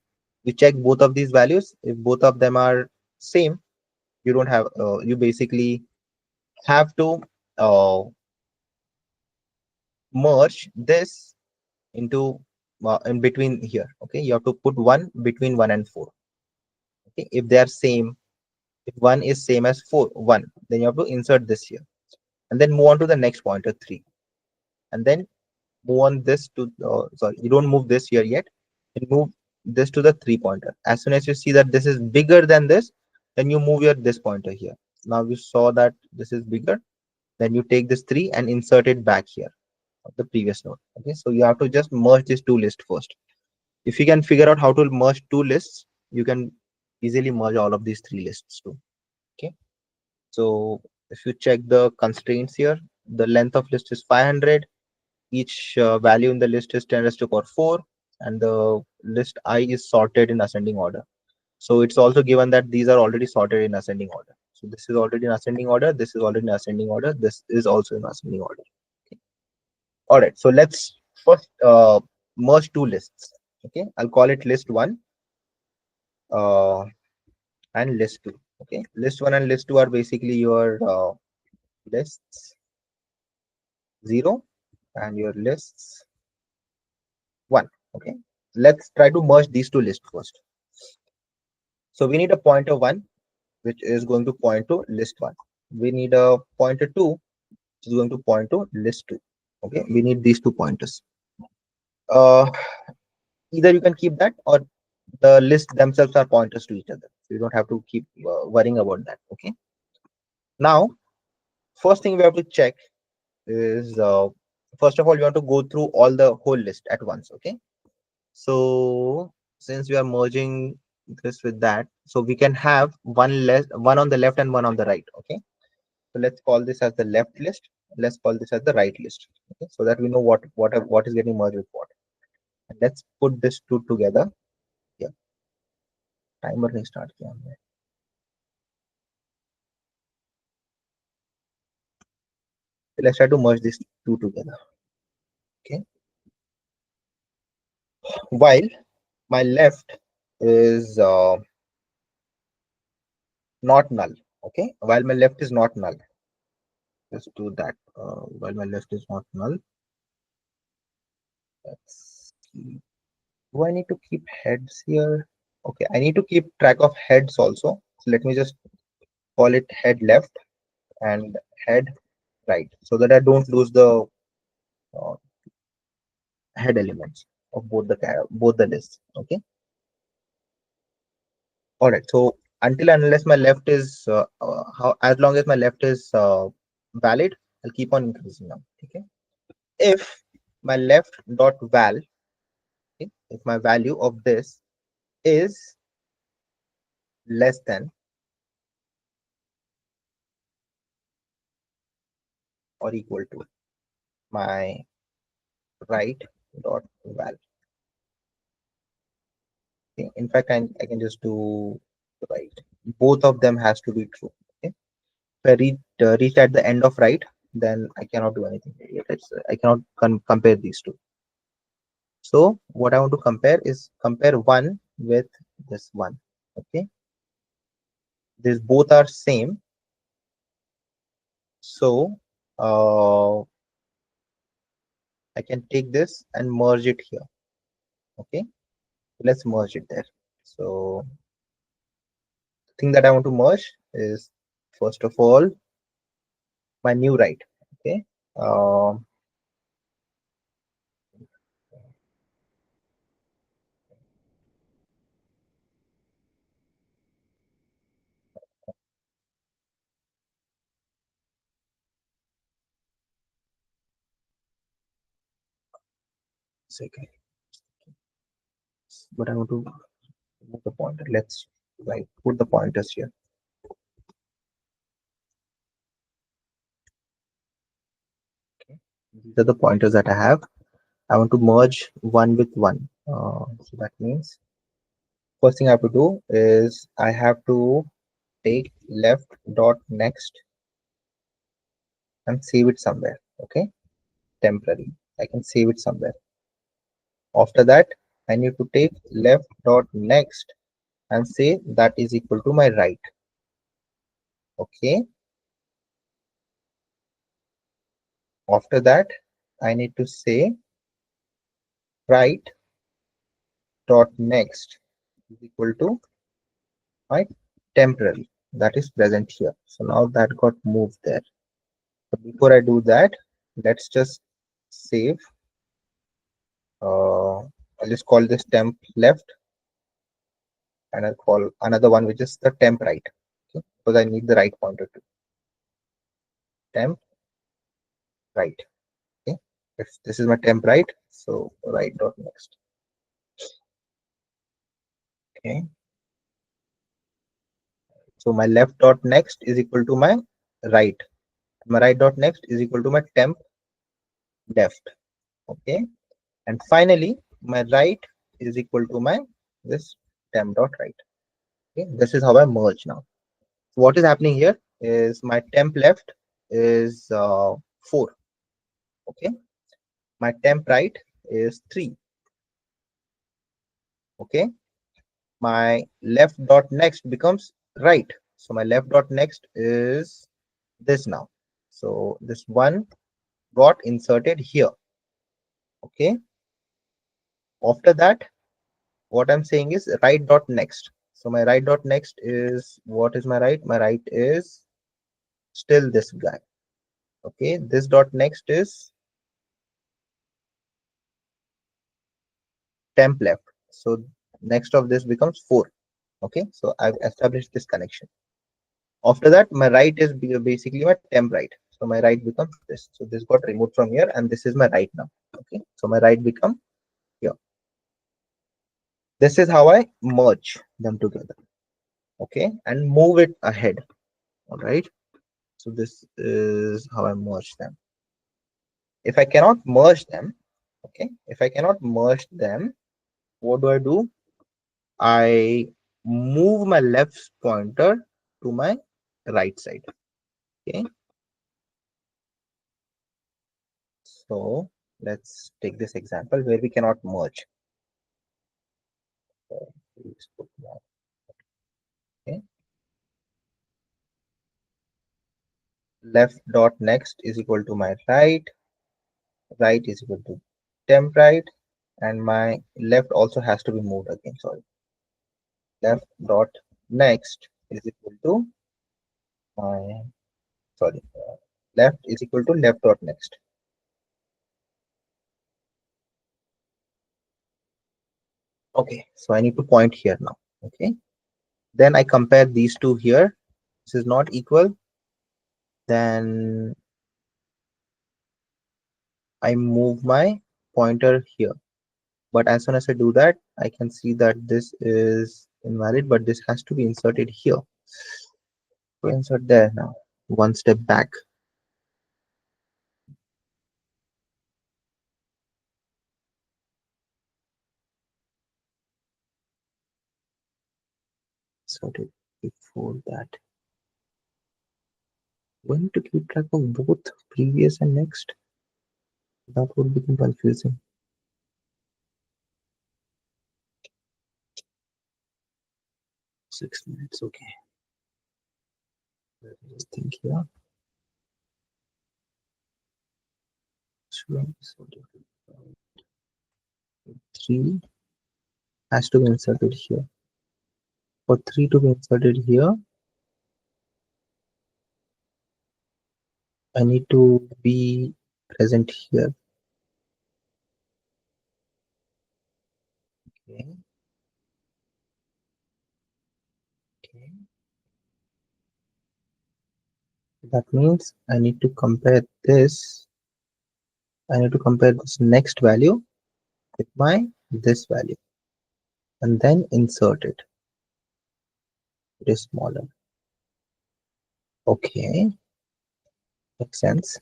A: we check both of these values, if both of them are same, you don't have you basically have to merge this into in between here. Okay, you have to put 1 between 1 and 4. Okay, if they are same, if 1 is same as 1, then you have to insert this here and then move on to the next pointer 3 and then move on this to sorry, you don't move this here yet, you move this to the 3 pointer. As soon as you see that this is bigger than this, then you move your this pointer here. Now you saw that this is bigger, then you take this 3 and insert it back here of the previous node. Okay, so you have to just merge these two lists first. If you can figure out how to merge two lists, you can easily merge all of these three lists too. Okay, so if you check the constraints here, the length of list is 500. Each value in the list is 10 raised to power 4, and the list I is sorted in ascending order. So it's also given that these are already sorted in ascending order. So this is already in ascending order, this is already in ascending order, this is also in ascending order. Okay. All right, so let's first merge two lists. Okay, I'll call it list 1 uh, and list 2. Okay, list 1 and list 2 are basically your lists 0 and your lists 1. Okay, let's try to merge these two lists first. So we need a pointer 1 which is going to point to list 1. We need a pointer 2 which is going to point to list 2. Okay, we need these two pointers. Either you can keep that or the list themselves are pointers to each other, so you don't have to keep worrying about that. Okay, now first thing we have to check is first of all you want to go through all the whole list at once. Okay, so since we are merging this with that, so we can have one on the left and one on the right. Okay, so let's call this as the left list, let's call this as the right list. Okay, so that we know what is getting merged with what, and let's put this two together. Yeah, timer नहीं start किया हमने. Let's try to merge these two together. Okay, while my left is not null. Okay, while my left is not null, let's do that. While my left is not null, let's keep, do I need to keep heads here? Okay, I need to keep track of heads also, so let me just call it head left and head right so that I don't lose the uh, head elements of both the lists. Okay, all right, so until and unless my left is how as long as my left is valid, I'll keep on increasing now. Okay, if my left dot val, okay, if my value of this is less than or equal to my right dot val. Okay, in fact I can just do right. Both of them has to be true. Okay. If I reach at the end of right, then I cannot do anything. I cannot compare these two. So what I want to compare is compare one with this one. Okay. These both are same. So I can take this and merge it here. Okay. Let's merge it there. So the thing that I want to merge is first of all my new right. Okay. Um, second, but I want to move the pointer. Let's put the pointers here. Okay. These are the pointers that I have. I want to merge one with one. So that means first thing I have to do is I have to take left dot next and save it somewhere. Okay, temporary. I can save it somewhere. After that, I need to take left dot next and say that is equal to my right. Okay. After that, I need to say right dot next is equal to my temporary that is present here. So now that got moved there. But before I do that, let's just save. I'll just call this temp left, and I'll call another one which is the temp right. Okay, because I need the right pointer to temp right. Okay, if this is my temp right, so right dot next. Okay, so my left dot next is equal to my right. My right dot next is equal to my temp left. Okay, and finally my right is equal to my this temp dot right. Okay, this is how I merge now. So what is happening here is my temp left is 4. Okay, my temp right is 3. Okay, my left dot next becomes right. So my left dot next is this now. So this one got inserted here. Okay, after that, what I'm saying is right dot next. So my right dot next is, what is my right? My right is still this guy. Okay, this dot next is temp left. So next of this becomes 4. Okay, so I've established this connection. After that, my right is basically my temp right. So my right becomes this. So this got removed from here, and this is my right now. Okay, so my right become here. This is how I merge them together. Okay, and move it ahead. All right. So this is how I merge them. If I cannot merge them, okay, if I cannot merge them, what do? I move my left pointer to my right side. Okay, so let's take this example where we cannot merge. So, okay, left dot next is equal to my right, right is equal to temp right, and my left also has to be moved again. Sorry, left dot next is equal to my, sorry, left is equal to left dot next. Okay, so I need to point here now. Okay, then I compare these two here. This is not equal, then I move my pointer here. But as soon as I do that, I can see that this is invalid, but this has to be inserted here. So insert there now, one step back. inserted before that. We need to keep track of both previous and next. That would become confusing. 6 minutes, okay. Let me just think here. So 3 has to be inserted here. For 3 to be inserted here, I need to be present here. Okay. Okay. That means I need to compare this. I need to compare this next value with my this value and then insert it. It is smaller. Okay, makes sense.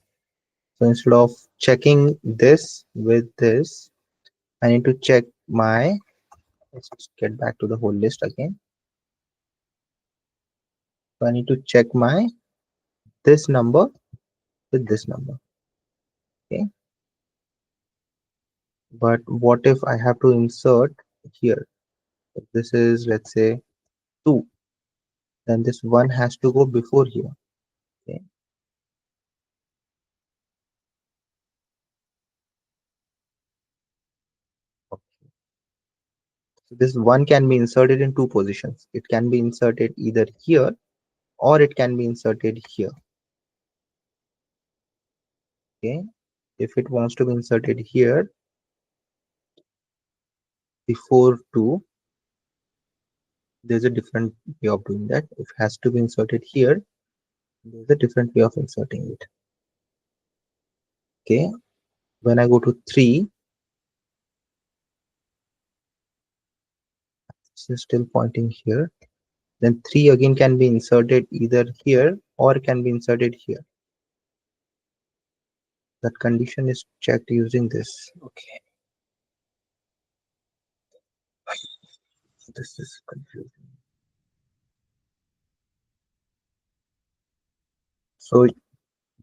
A: So instead of checking this with this, I need to check my, let's just get back to the whole list again. So I need to check my this number with this number. Okay. But what if I have to insert here? If this is, let's say, 2, then this 1 has to go before here. Okay. Okay. So this 1 can be inserted in 2 positions. It can be inserted either here or it can be inserted here. Okay. If it wants to be inserted here before 2, there's a different way of doing that. If it has to be inserted here, there's a different way of inserting it. Okay. When I go to 3, this is still pointing here. Then 3 again can be inserted either here or can be inserted here. That condition is checked using this. Okay. This is confusing. So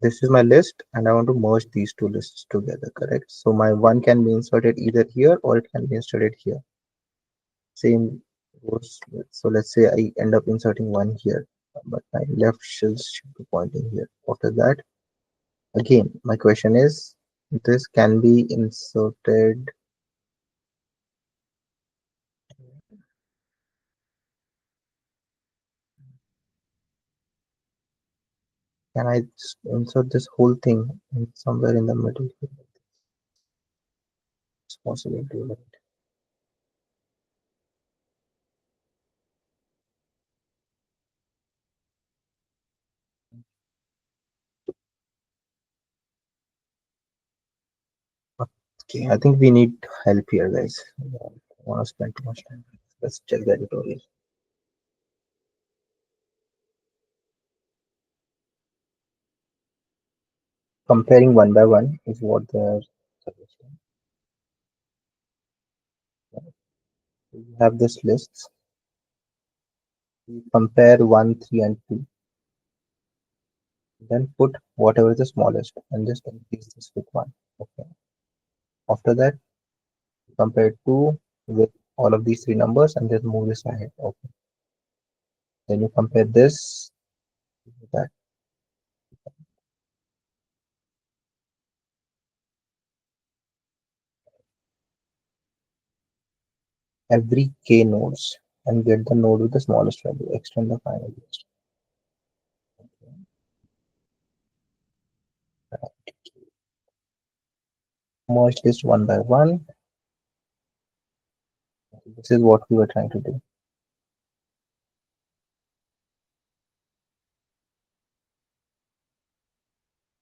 A: this is my list and I want to merge these two lists together, correct? So my 1 can be inserted either here or it can be inserted here. Same goes with, so let's say I end up inserting 1 here, but my left should be pointing here. After that, again, my question is, this can be inserted. Can I just insert this whole thing in somewhere in the middle? It's possible to do that. Okay, I think we need help here, guys. I don't want to spend too much time. Let's check the tutorial. Comparing one by one is what they're suggesting. We have this list. We compare 1, 3, and 2. Then put whatever is the smallest and just increase this with 1. Okay. After that, compare 2 with all of these 3 numbers and then move this ahead. Okay. Then you compare this with that. Every k nodes and get the node with the smallest value. Extend the final list. Okay. Merge list one by one. This is what we were trying to do.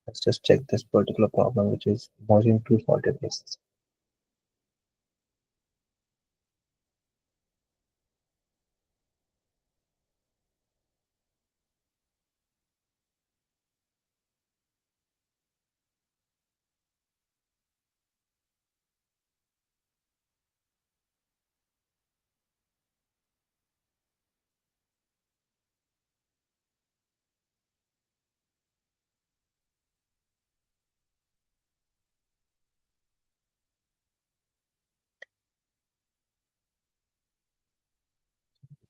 A: Let's just check this particular problem, which is merging two sorted lists.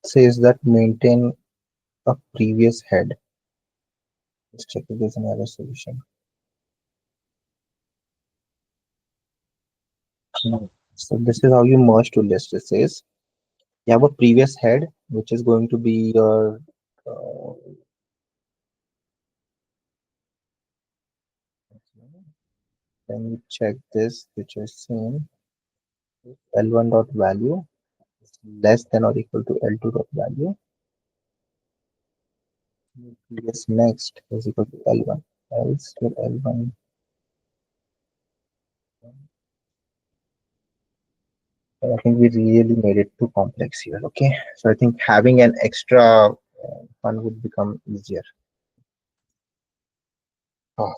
A: says that maintain a previous head. Let's check if there's another solution. No. So this is how you merge two lists. It says you have a previous head, which is going to be your then you check this, which is same L1 dot value is less than or equal to L2 dot value. Previous next is equal to L1. Else your L1. I think we really made it too complex here. Okay, so I think having an extra one would become easier. Oh.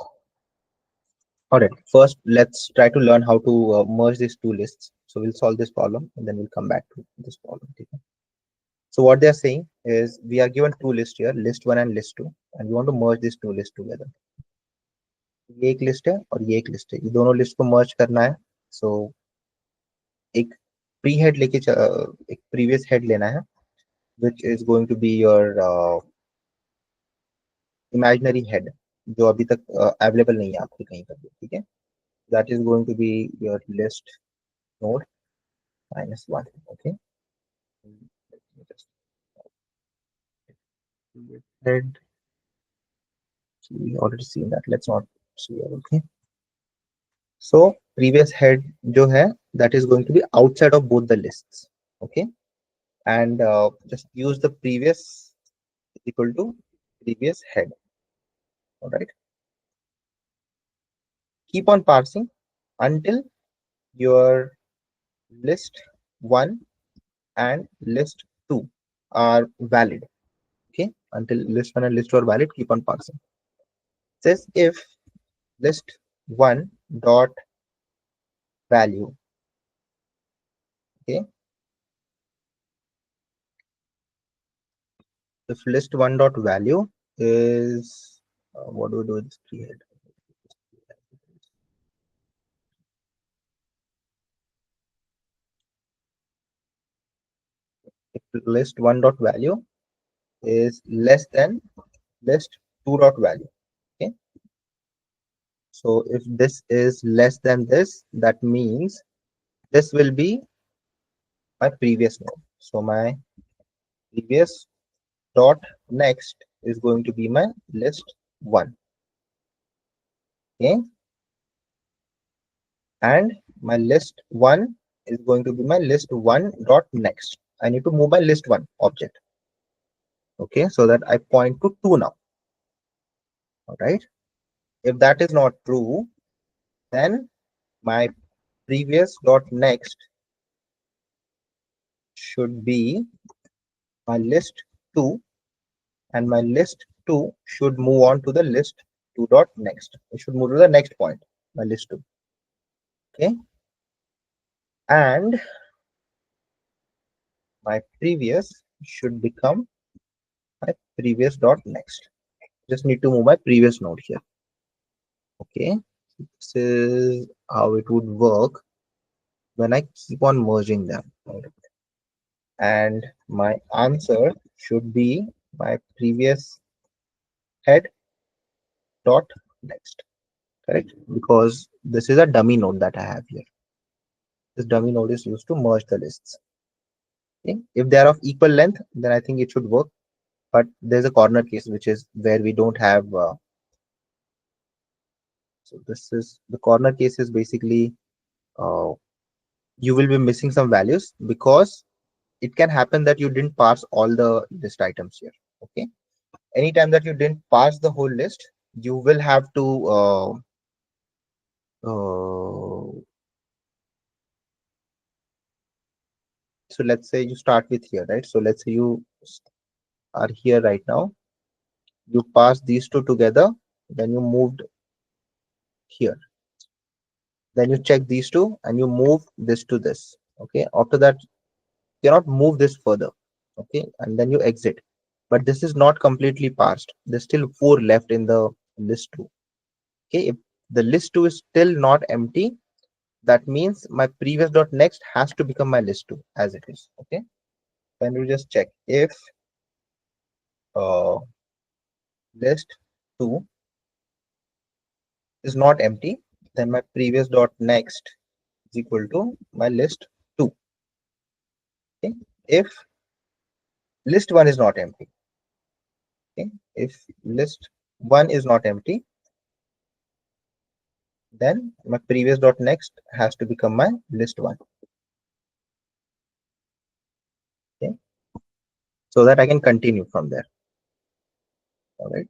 A: All right, first let's try to learn how to merge these two lists. So we'll solve this problem and then we'll come back to this problem. Okay? So what they're saying is we are given two lists here, list one and list two, and we want to merge these two lists together. ये एक list है और ये एक list है, ये दोनों list को मर्ज करना है. So एक प्री हेड लेके एक प्रीवियस हेड लेना है, which is going to be your imaginary head जो अभी तक अवेलेबल नहीं है आपके कहीं पर भी. ठीक है, that is going to be your list node -1. Okay, just head. We already seen that. Let's not see it. Okay, so previous head जो है that is going to be outside of both the lists. Okay, and just use the previous is equal to previous head. All right, keep on parsing until your list 1 and list 2 are valid. Okay, until list 1 and list 2 are valid, keep on parsing. It says if list 1 dot value, okay, if list 1 dot value is what do we do with this pre-head? If list 1 dot value is less than list 2 dot value. Okay, so if this is less than this, that means this will be my previous node. So my previous dot next is going to be my list 1. Okay, and my list 1 is going to be my list 1 dot next. I need to move my list 1 object. Okay, so that I point to 2 now. All right, if that is not true, then my previous dot next should be my list 2, and my list 2 should move on to the list 2 dot next. It should move to the next point, my list 2. Okay, and my previous should become my previous dot next. Just need to move my previous node here. Okay, this is how it would work when I keep on merging them. And my answer should be my previous head dot next. Correct, because this is a dummy node that I have here. This dummy node is used to merge the lists. Okay? If they are of equal length, then I think it should work. But there's a corner case, which is where we don't have. So this is the corner case is basically you will be missing some values because it can happen that you didn't parse all the list items here. Okay, anytime that you didn't parse the whole list, you will have to so let's say you start with here, right? So let's say you are here right now, you pass these two together, then you moved here, then you check these two and you move this to this. Okay, after that you cannot move this further. Okay, and then you exit, but this is not completely parsed. There's still 4 left in the list 2. Okay, if the list 2 is still not empty, that means my previous dot next has to become my list 2 as it is. Okay, then we just check if uh, list 2 is not empty, then my previous dot next is equal to my list 2. Okay. If list 1 is not empty, okay, if list 1 is not empty, then my previous dot next has to become my list 1. Okay, so that I can continue from there. All right,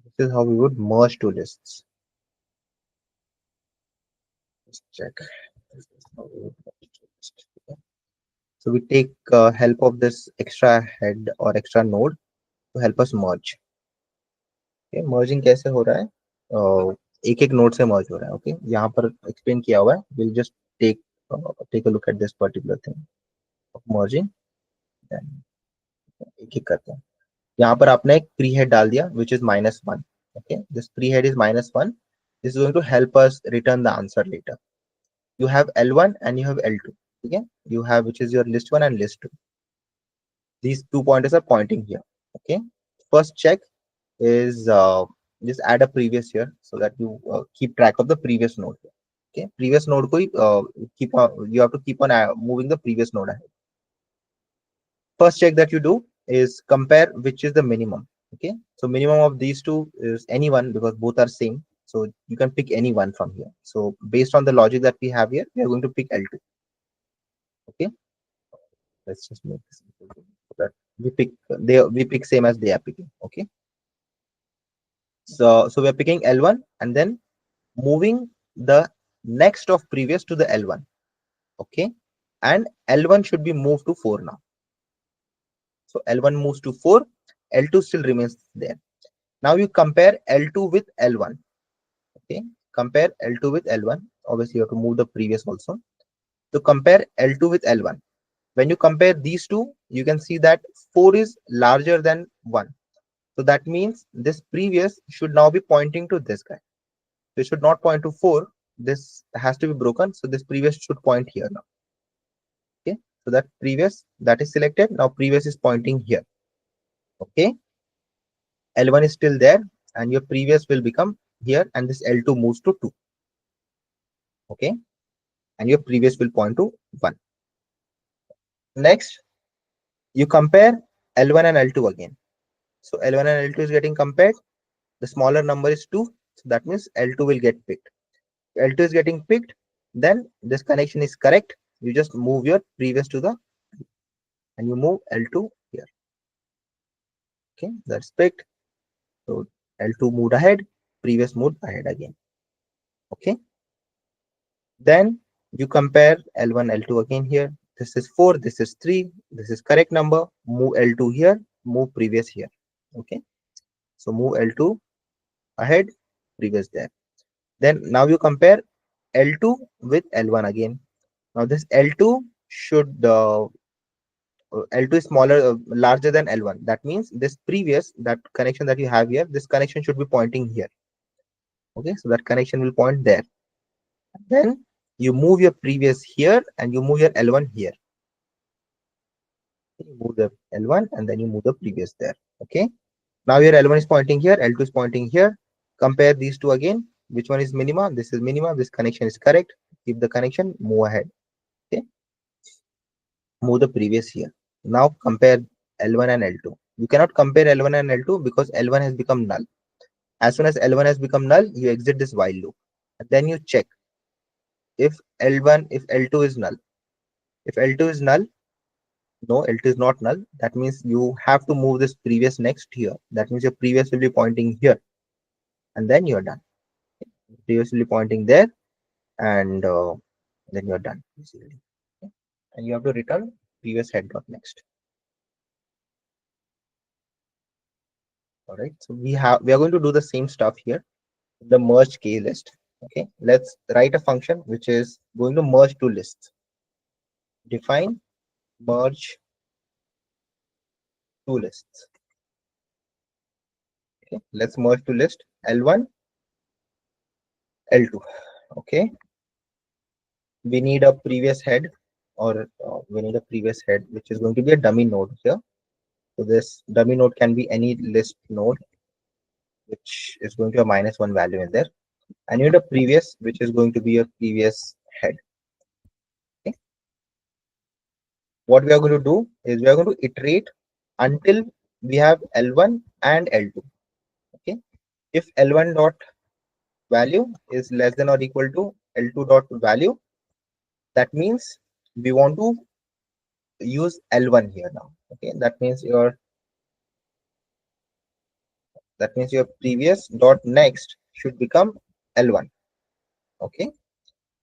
A: this is how we would merge two lists. Let's check. This is how we would merge two lists. Okay. So we take help of this extra head or extra node to help us merge. Okay, merging कैसे हो रहा है? एक एक node से मर्ज हो रहा है. ओके, यहाँ पर एक्सप्लेन किया हुआ है. We'll just take a look at this particular thing of merging. Then एक एक करते हैं. यहाँ पर आपने एक प्री हेड डाल दिया which is -1. Okay, this pre head is -1. This is going to help us return the answer later. You have L1 and you have L2. Okay, you have which is your list 1 and list 2. These 2 pointers are pointing here. Okay, first check is just add a previous here so that you keep track of the previous node. Okay, previous node ko keep you have to keep on moving the previous node ahead. First check that you do is compare which is the minimum. Okay, so minimum of these two is any one because both are same, so you can pick any one from here. So based on the logic that we have here, we are going to pick L2. Okay, let's just make this so that we pick same as they are picking. Okay, so we're picking L1 and then moving the next of previous to the L1. Okay, and L1 should be moved to 4 now. So L1 moves to 4, L2 still remains there. Now you compare L2 with L1. Okay, compare L2 with L1. Obviously, you have to move the previous also. So compare L2 with L1. When you compare these two, you can see that 4 is larger than 1. So that means this previous should now be pointing to this guy. So it should not point to 4. This has to be broken. So this previous should point here now. Okay, so that previous that is selected. Now previous is pointing here. Okay, L1 is still there and your previous will become here and this L2 moves to 2. Okay, and your previous will point to 1. Next, you compare L1 and L2 again. So L1 and L2 is getting compared. The smaller number is 2. So that means L2 will get picked. L2 is getting picked. Then this connection is correct. You just move your previous to the and you move L2 here. Okay, that's picked. So L2 moved ahead, previous moved ahead again. Okay. Then you compare L1, L2 again here. This is 4, this is 3, this is correct number. Move L2 here, move previous here. Okay. So move L2 ahead, previous there. Then now you compare L2 with L1 again. Now this L2 should L2 is larger than L1. That means this previous that connection that you have here, this connection should be pointing here. Okay, so that connection will point there. Then you move your previous here and you move your L1 here. You move the L1 and then you move the previous there. Okay, now your L1 is pointing here, L2 is pointing here. Compare these two again. Which one is minima? This is minima. This connection is correct. Keep the connection, move ahead. Okay, move the previous here. Now compare L1 and L2. You cannot compare L1 and L2 because L1 has become null. As soon as L1 has become null, you exit this while loop. And then you check if L2 is null. If L2 is null, no, L2 is not null. That means you have to move this previous next here. That means your previous will be pointing here. And then you're done. Previous will be pointing there. And then you're done. Basically. Okay. And you have to return previous head dot next. All right. So we are going to do the same stuff here. The merge key list. Okay. Let's write a function which is going to merge two lists. Define merge two lists. Okay, let's merge to list L1, L2. Okay, we need a previous head or we need a previous head, which is going to be a dummy node here. So this dummy node can be any list node, which is going to have -1 value in there. And you need a previous, which is going to be your previous head. Okay. What we are going to do is we are going to iterate until we have L1 and L2. Okay. If L1 dot value is less than or equal to L2 dot value, that means we want to use L1 here now. Okay. That means your previous dot next should become L1. Okay.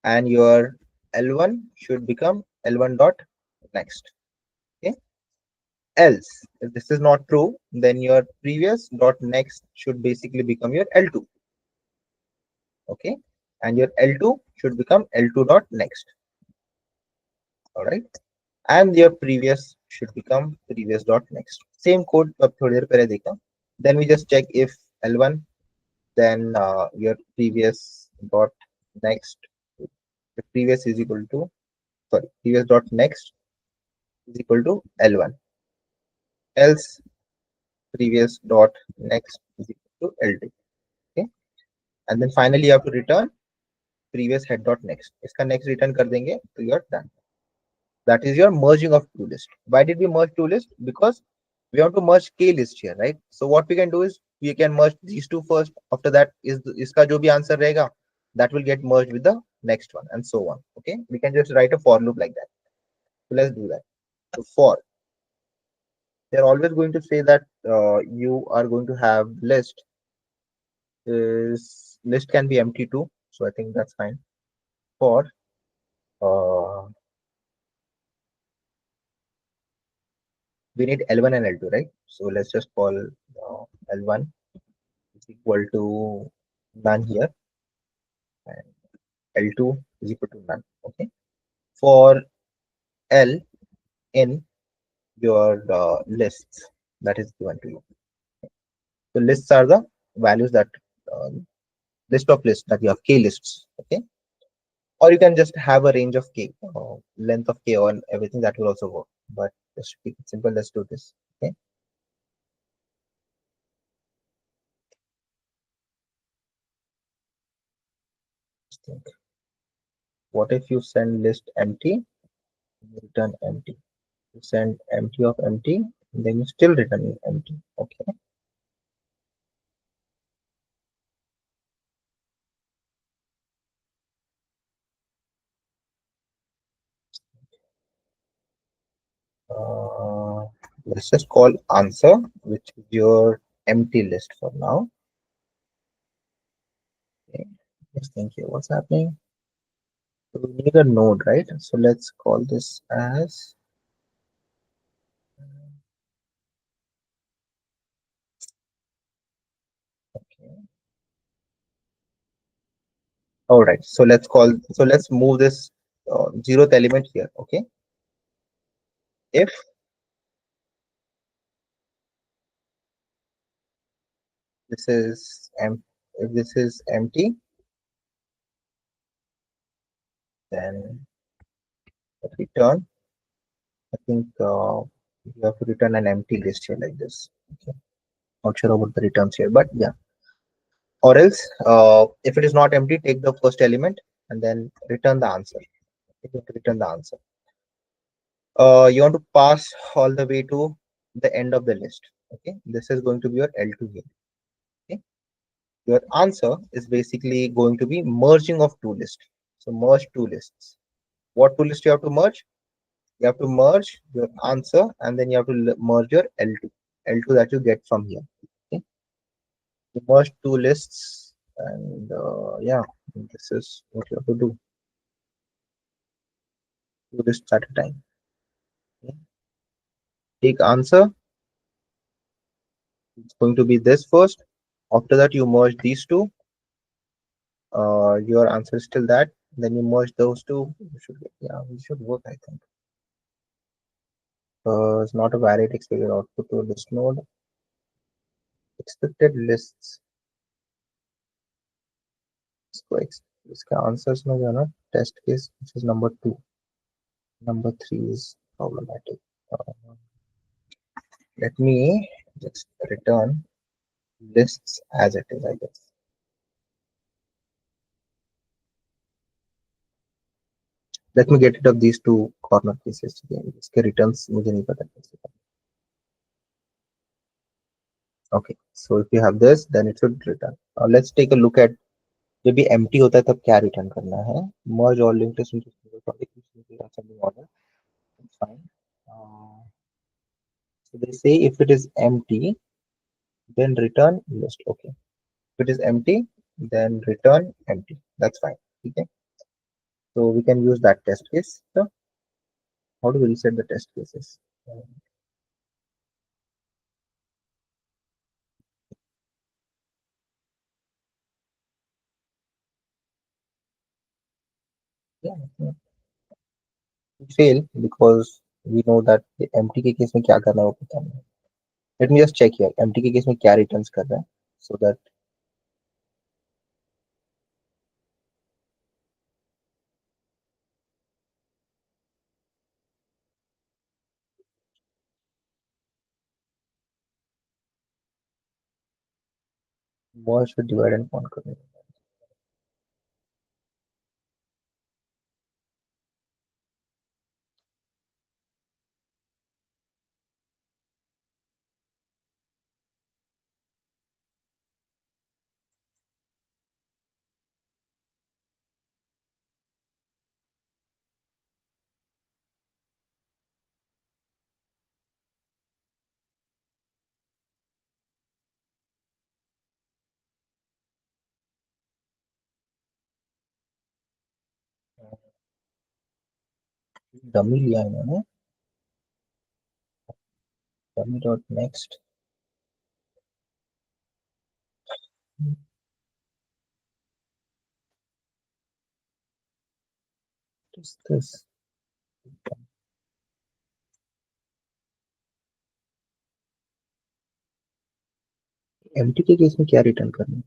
A: And your L1 should become L1 dot next. Okay. Else, if this is not true, then your previous dot next should basically become your L2. Okay. And your L2 should become L2 dot next. All right. And your previous should become previous dot next. Same code अब थोड़ी देर पहले देखा. Then we just check if L1, then your previous dot next, the previous is equal to, sorry, previous dot next is equal to L1. Else previous dot next is equal to L2. Okay. And then finally you have to return previous head dot next. इसका next return कर देंगे तो you are done. That is your merging of two list. Why did we merge two list? Because we want to merge k list here, right? So what we can do is we can merge these two first. After that is iska jo bhi answer rahega, that will get merged with the next one and so on. Okay, we can just write a for loop like that. So let's do that. So for, they're always going to say that you are going to have list is list can be empty too. So I think that's fine. For uh, we need L1 and L2, right? So let's just call L1 is equal to none here, and L2 is equal to none. Okay. For L in your lists that is given to you. So lists are the values that uh, list of lists that you have k lists. Okay. Or you can just have a range of k, length of k on everything, that will also work. But just to keep it simple, let's do this. Okay. Just think. What if you send list empty, return empty? You send empty of empty, then you still return empty. Okay. Uh, let's just call answer, which is your empty list for now. Okay. Just think here, what's happening? So we need a node, right? So let's call this as okay. All right. So let's move this zeroth element here. Okay. If this is if this is empty, then return. I think you have to return an empty list here like this. Okay. Not sure about the returns here, but yeah. Or else, if it is not empty, take the first element and then return the answer. You have to return the answer. You want to pass all the way to the end of the list. Okay, this is going to be your L2 here. Okay, your answer is basically going to be merging of two lists. So merge two lists. What two lists you have to merge? You have to merge your answer and then you have to merge your L2. L2 that you get from here. Okay, you merge two lists and yeah, this is what you have to do. Two lists at a time. Okay. Take answer. It's going to be this first. After that, you merge these two. Your answer is still that. Then you merge those two. You should get, yeah, we should work, I think. It's not a valid expected output to list node. Expected lists. इसका answers में जो है ना test case, which is number 2. Number three is problematic. Uh, Let me just return lists as it is, I guess. Let me get rid of these two corner cases. इसके returns मुझे नहीं पता कैसे करना. Okay, so if you have this, then it should return. Let's take a look at जब भी empty होता है तब क्या return करना है. Merge all linked lists into single topic ascending order. Fine. So they say if it is empty, then return list. Okay. If it is empty, then return empty. That's fine. Okay. So we can use that test case. So how do we reset the test cases? Yeah, yeah. We fail because we know that the empty के case में क्या करना है वो पता नहीं. Let me just check here. Empty के case में क्या returns कर रहा है, so that merge with divide and conquer. Dummy लिया इन्होंने. Dummy dot next. What is this? Empty के केस में क्या return करना है?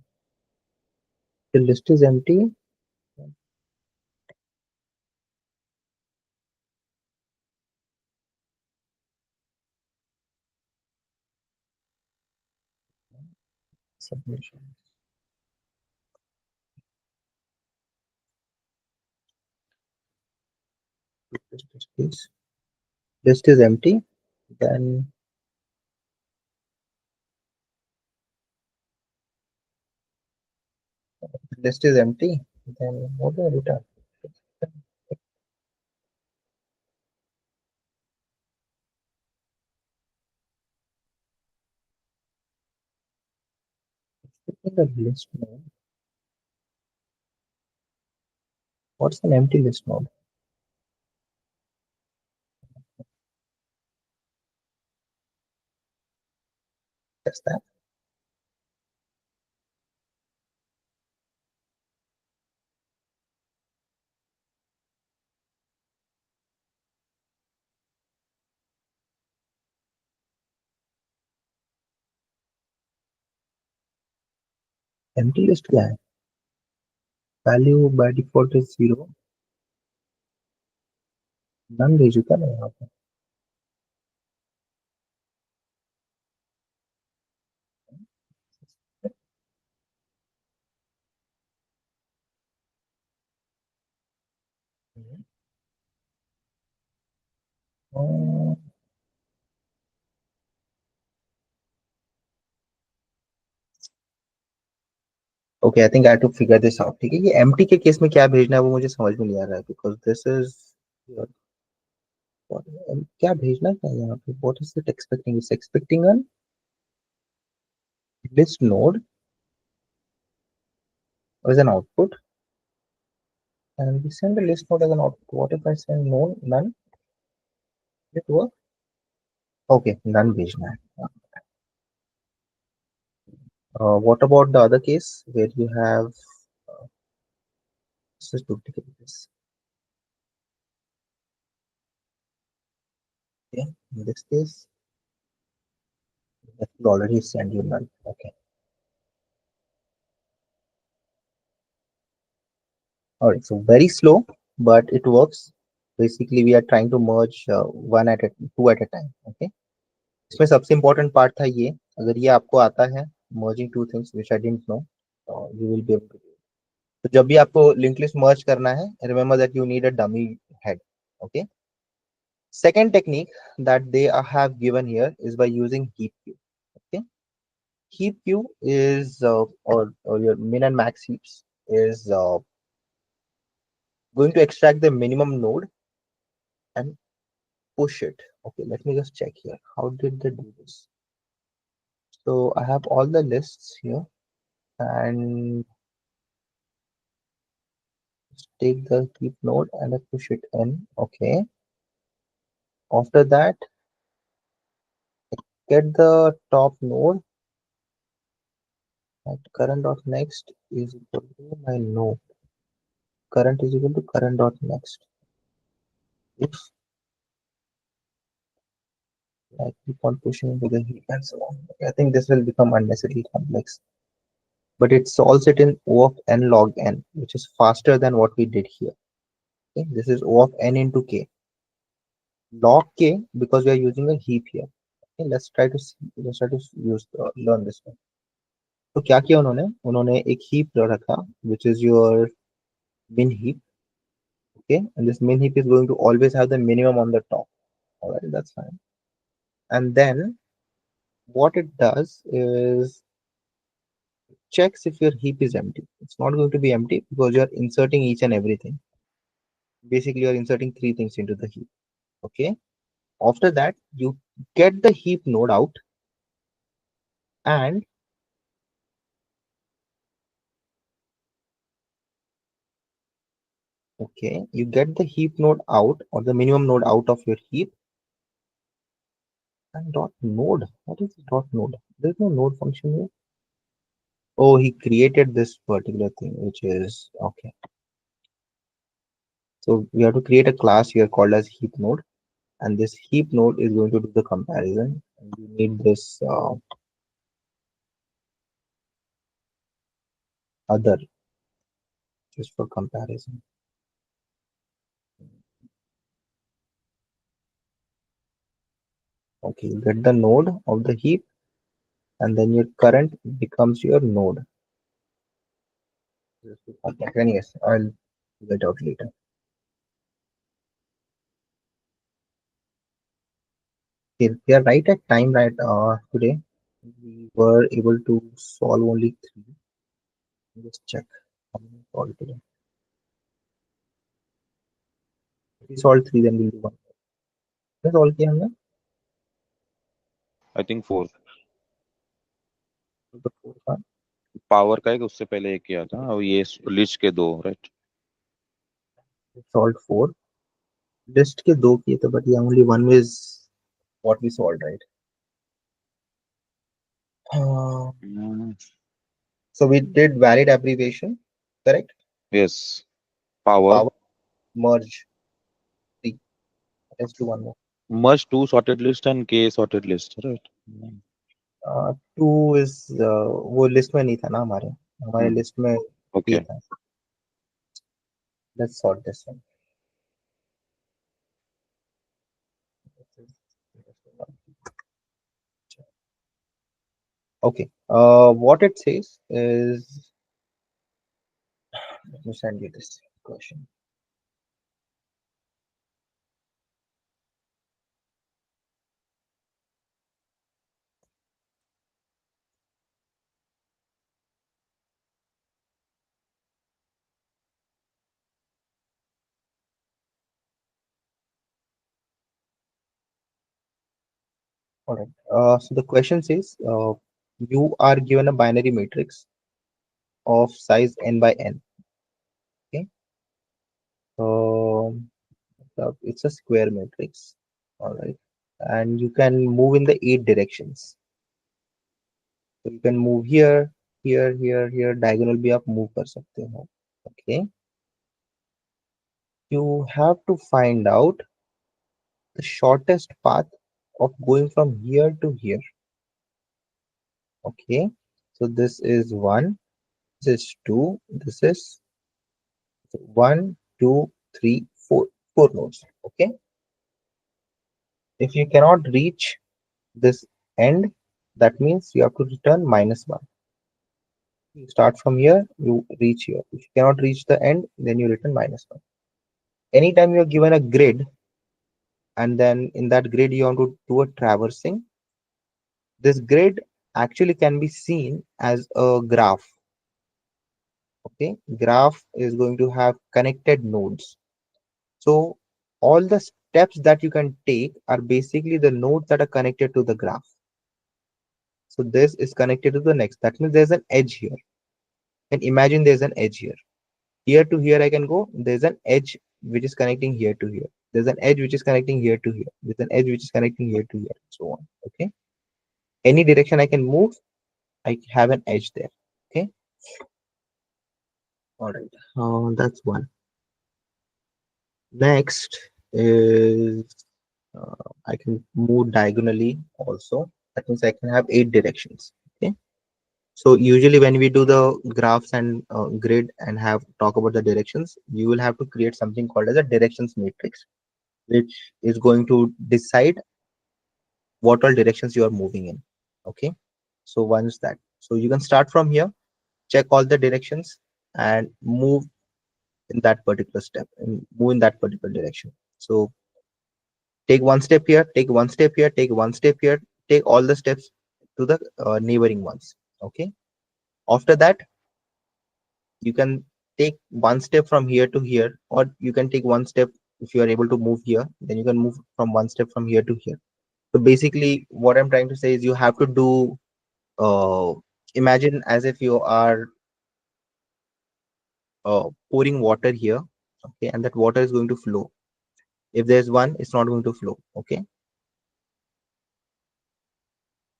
A: The list is empty. Submission. List is empty. Then list is empty. Then what do I return? In the list node. What's an empty list node? That's that. Empty list क्या है? Value by default is 0. None भेज चुका ना यहाँ पे. Uh, Okay, I think I have to figure this out. ठीक है, ये empty के केस में क्या भेजना है वो मुझे समझ में नहीं आ रहा है, because this is क्या भेजना क्या है यहाँ पे? What is it expecting? It's expecting a list node as an output, and we send the list node as an output. What if I send none? It work? Okay, none भेजना है. What about the other case where you have this is duplicate this? Okay, in this case, that will already send you none. Okay. All right. So very slow, but it works. basically we are trying to merge one at a two at a time. Okay, इसमें सबसे important part था ये, अगर ये आपको आता है merging two things which I didn't know, you will be able to do it. तो जब भी आपको linked list merge करना है, remember that you need a dummy head. Okay. Second technique that they have given here is by using heap queue. Okay. Heap queue is or your min and max heaps is going to extract the minimum node and push it. Okay, let me just check here. How did they do this? So I have all the lists here and take the heap node and I push it in. Okay. After that, get the top node at current dot next is equal to my node. Current is equal to current dot next. If I keep on pushing into the heap and so on, I think this will become unnecessarily complex. But it solves it in O of n log n, which is faster than what we did here. Okay, this is O of n into k. Log k because we are using a heap here. Okay, let's try to use learn this one. तो क्या किया उन्होंने उन्होंने एक heap रखा which is your min heap. Okay, and this min heap is going to always have the minimum on the top. All right, that's fine. And then what it does is checks if your heap is empty. It's not going to be empty because you're inserting each and everything. Basically, you're inserting three things into the heap. Okay. After that, you get the heap node out and okay, you get the heap node out or the minimum node out of your heap and dot node. What is dot node? There's no node function here. Oh, he created this particular thing, which is okay. So we have to create a class here called as heap node, and this heap node is going to do the comparison. And you need this other just for comparison. Okay, you get the node of the heap, and then your current becomes your node. Okay, anyways, I'll get out later. Okay, we are right at time right today. We were able to solve only three. Just check how many solved today. If we solve three, then we'll do one. That's all किया हमने.
B: I think 4
A: The fourth one.
B: Power का एक उससे पहले एक किया था और ये लिस्ट के 2 right
A: We solved four. List के दो किए थे, but yeah, only one is what we solved, right? Uh, so we did valid abbreviation, correct?
B: Yes power
A: Power merge three. Let's do one more.
B: Merge 2 sorted list and K sorted list right
A: Two is वो list में नहीं था ना हमारे list में ये
B: okay
A: था. Let's sort this one. Okay. What it says is, let me send you this question. All right. So the question says, you are given a binary matrix of size n by n. Okay. So it's a square matrix. All right. And you can move in the 8 directions. So you can move here, here, here, here. Diagonal भी आप move कर सकते हो. Okay. You have to find out the shortest path of going from here to here. Okay. So this is 1, this is 2, this is 1, 2, 3, 4. 4 nodes. Okay. If you cannot reach this end, that means you have to return -1. You start from here, you reach here. If you cannot reach the end, then you return -1. Anytime you're given a grid, and then in that grid you want to do a traversing, this grid actually can be seen as a graph. Okay, graph is going to have connected nodes. So all the steps that you can take are basically the nodes that are connected to the graph. So this is connected to the next. That means there's an edge here. And imagine there's an edge here. Here to here I can go. There's an edge which is connecting here to here. There's an edge which is connecting here to here. With an edge which is connecting here to here, and so on. Okay. Any direction I can move, I have an edge there. Okay. All right. That's one. Next is I can move diagonally also. That means I can have 8 directions. Okay. So usually when we do the graphs and grid and have talk about the directions, you will have to create something called as a directions matrix, which is going to decide what all directions you are moving in. Okay. So once that, so you can start from here, check all the directions and move in that particular step and move in that particular direction. So take one step here, take one step here, take one step here, take all the steps to the neighboring ones. Okay. After that, you can take one step from here to here, or you can take one step. If you are able to move here, then you can move from one step from here to here. So basically what I'm trying to say is you have to do uh, imagine as if you are pouring water here. Okay, and that water is going to flow. If there's one, it's not going to flow. Okay,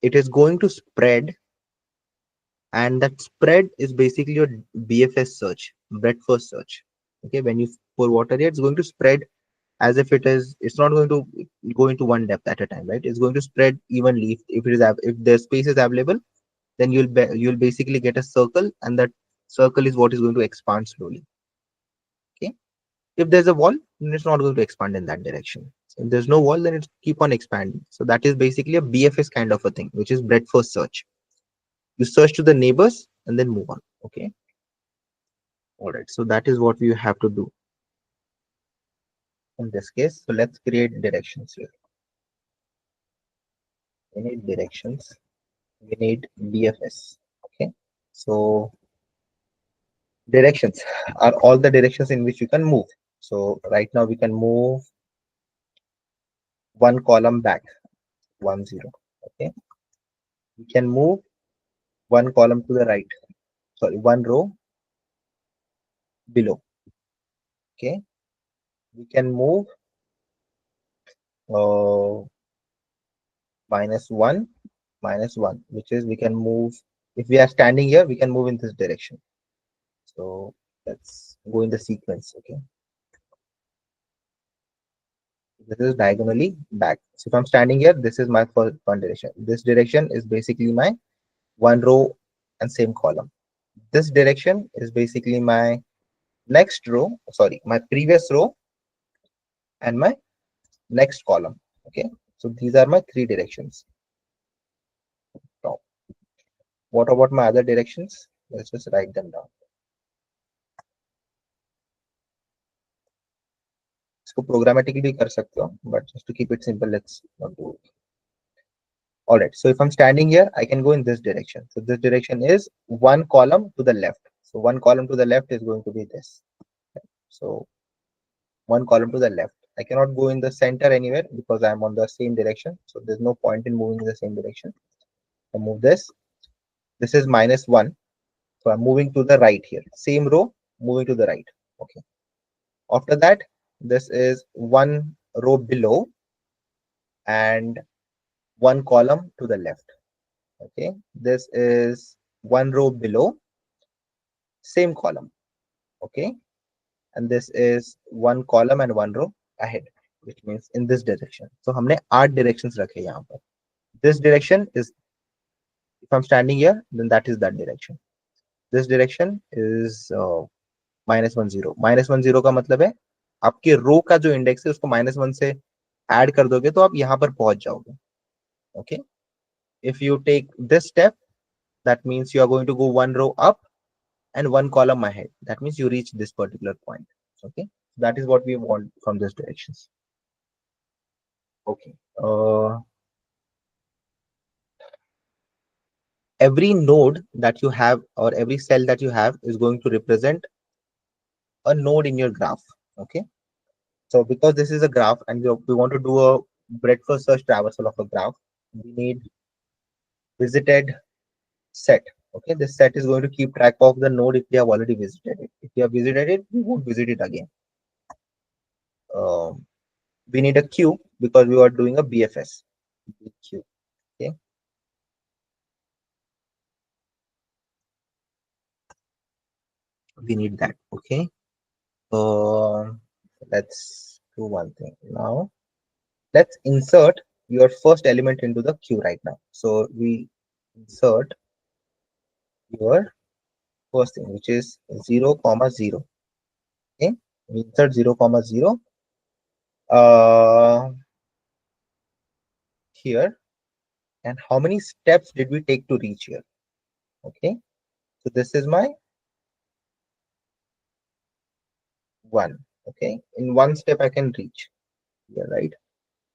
A: it is going to spread, and that spread is basically your BFS search, breadth first search. Okay, when you pour water here, it's going to spread as if it is. It's not going to go into one depth at a time, right? It's going to spread evenly. If it is if the space is available, then you'll basically get a circle, and that circle is what is going to expand slowly. Okay, if there's a wall, then it's not going to expand in that direction. If there's no wall, then it keep on expanding. So that is basically a BFS kind of a thing, which is breadth first search. You search to the neighbors and then move on. Okay, all right, so that is what we have to do in this case. So let's create directions here. We need directions, we need BFS. Okay, so directions are all the directions in which you can move. So right now we can move one column back, 1 0. Okay, we can move one column to the right, sorry, one row below. Okay, we can move uh, -1, -1, which is we can move. If we are standing here, we can move in this direction. So let's go in the sequence. Okay, this is diagonally back. So if I'm standing here, this is my first one direction. This direction is basically my one row and same column. This direction is basically my next row, sorry, my previous row and my next column. Okay, so these are my 3 directions. Now, what about my other directions? Let's just write them down. इसको programmatically भी कर सकते हो, but just to keep it simple, let's not do it. All right, so if I'm standing here, I can go in this direction. So this direction is one column to the left. So one column to the left is going to be this. So one column to the left. I cannot go in the center anywhere because I'm on the same direction. So there's no point in moving in the same direction. I move this. This is -1. So I'm moving to the right here. Same row, moving to the right. Okay. After that, this is one row below and one column to the left. Okay. This is one row below, same column. Okay. And this is one column and one row ahead, which means in this direction. So हमने 8 directions रखे यहाँ पर. This direction is, if I'm standing here, then that is that direction. This direction is -1 0. -1 0 का मतलब है आपके रो का जो इंडेक्स है उसको -1 से ऐड कर दोगे तो आप यहाँ पर पहुंच जाओगे. Okay, if you take this step, that means you are going to go one row up and one column ahead. That means you reach this particular point. Okay, that is what we want from this directions. Okay, every node that you have or every cell that you have is going to represent a node in your graph. Okay, so because this is a graph and we want to do a breadth first search traversal of a graph, we need visited set. Okay, this set is going to keep track of the node if we have already visited it. If you have visited it, we won't visit it again. Um, we need a queue because we are doing a BFS. Queue. Okay. We need that. Okay. Let's do one thing now. Let's insert your first element into the queue right now. So we insert your first thing, which is 0, 0. Okay. We insert 0, 0 here. And how many steps did we take to reach here? Okay. So this is my 1. Okay. In one step, I can reach here, right?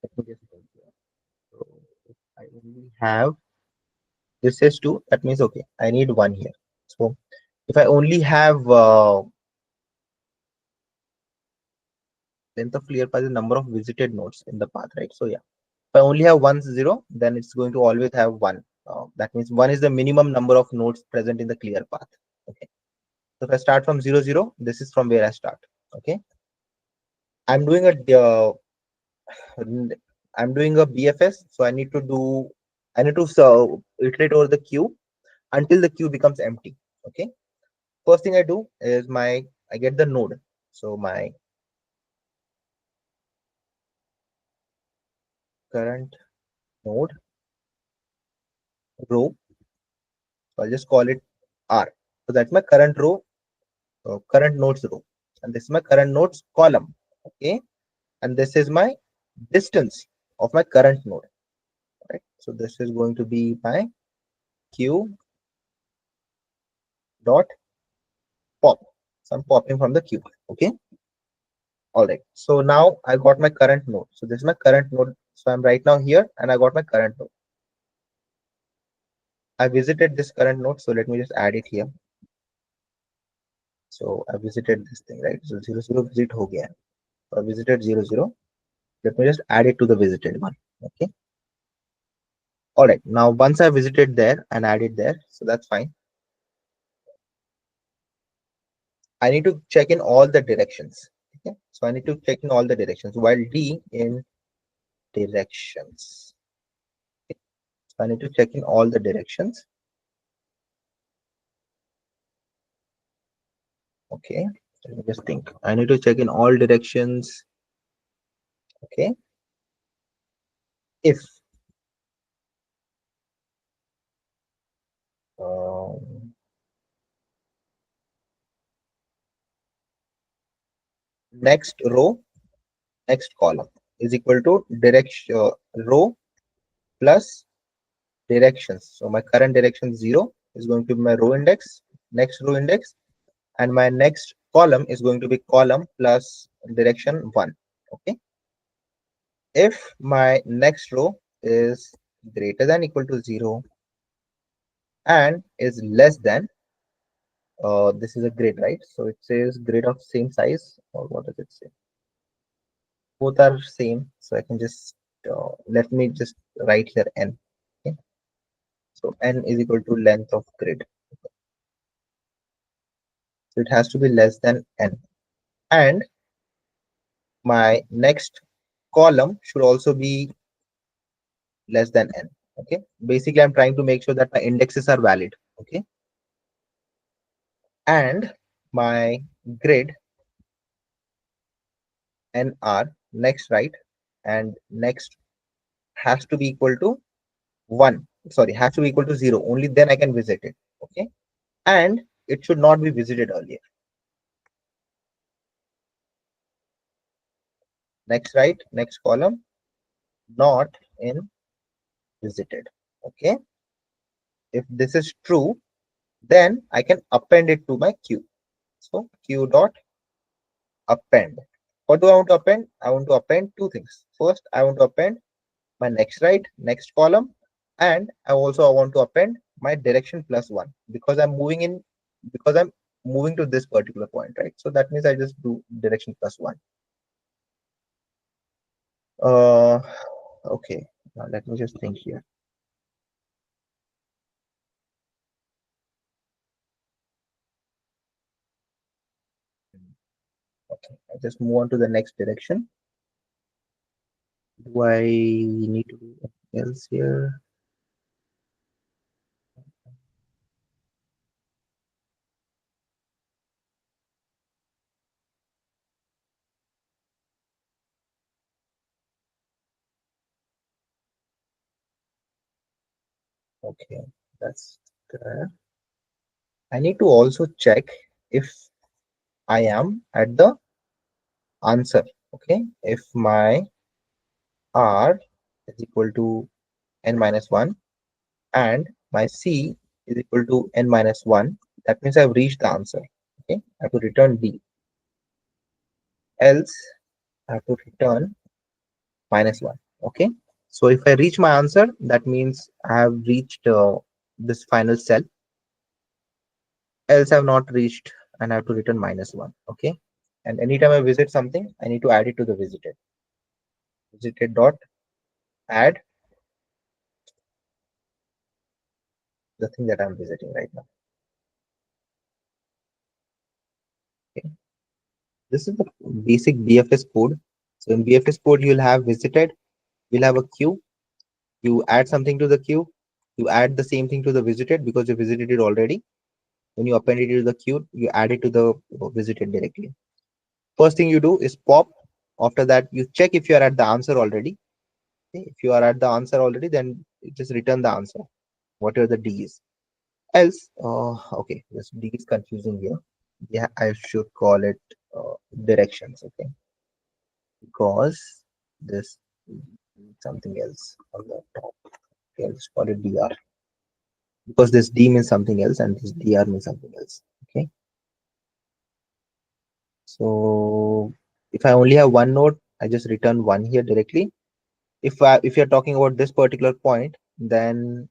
A: Let me just go here. So if I only have this is 2, that means okay, I need 1 here. So if I only have length of clear path is number of visited nodes in the path, right? So yeah, if I only have 1 0, then it's going to always have 1. That means 1 is the minimum number of nodes present in the clear path. Okay. So if I start from 0 0, this is from where I start. Okay. I'm doing a BFS, so I need to iterate over the queue until the queue becomes empty. Okay. First thing I do is I get the node. So my current node row, so I'll just call it R. So that's my current row, current nodes row, and this is my current nodes column. Okay, and this is my distance of my current node. Right. So this is going to be my queue dot pop. So I'm popping from the queue. Okay. All right. So now I got my current node. So this is my current node. So I'm right now here, and I got my current node. I visited this current node, so let me just add it here. So I visited this thing, right? So 0 0 visit ho gaya. So I visited 0 0. Let me just add it to the visited one. Okay. All right. Now once I visited there and added there, so that's fine. I need to check in all the directions. Okay. So I need to check in all the directions while D in directions. Okay. So I need to check in all the directions. Okay. Let me just think. I need to check in all directions. Okay. If next row, next column is equal to direction row plus directions. So my current direction 0 is going to be my row index, next row index, and my next column is going to be column plus direction 1. Okay. If my next row is greater than equal to 0 and is less than this is a grid, right? So it says grid of same size, or what does it say? Both are same, so I can just let me just write here n. Okay. So n is equal to length of grid. So it has to be less than n. And my next column should also be less than n. Okay. Basically, I'm trying to make sure that my indexes are valid. Okay. And my grid nr next right and next has to be equal to 1. Sorry, has to be equal to 0. Only then I can visit it. Okay. And it should not be visited earlier. next right, next column, not in visited. Okay. If this is true, then I can append it to my queue. So queue dot append. What do I want to append? I want to append two things. First, I want to append my next right, next column, and I want to append my direction plus one because I'm moving to this particular point, right? So that means I just do direction plus one. Uh, okay. Now let me just think here. Okay, I just move on to the next direction. Do I need to do anything else here? Okay, that's there. I need to also check if I am at the answer. Okay, if my R is equal to n minus 1 and my C is equal to n minus 1, that means I've reached the answer. Okay, I have to return D. Else, I have to return minus 1. Okay, so if I reach my answer, that means I have reached this final cell. Else, I have not reached and I have to return minus 1. Okay, and anytime I visit something, I need to add it to the visited. Visited dot add the thing that I'm visiting right now. Okay, this is the basic BFS code. So in BFS code, you'll have visited, you'll have a queue, you add something to the queue, you add the same thing to the visited because you visited it already. When you append it to the queue, you add it to the visited directly. First thing you do is pop. After that, you check if you are at the answer already. Okay? If you are at the answer already, then you just return the answer, whatever the D is. Else, okay, this D is confusing here. Yeah, I should call it directions, okay? Because this something else on the top. Okay, let's call it DR because this D means something else and this DR means something else. Okay, so if I only have one node, I just return one here directly. If you're talking about this particular point, then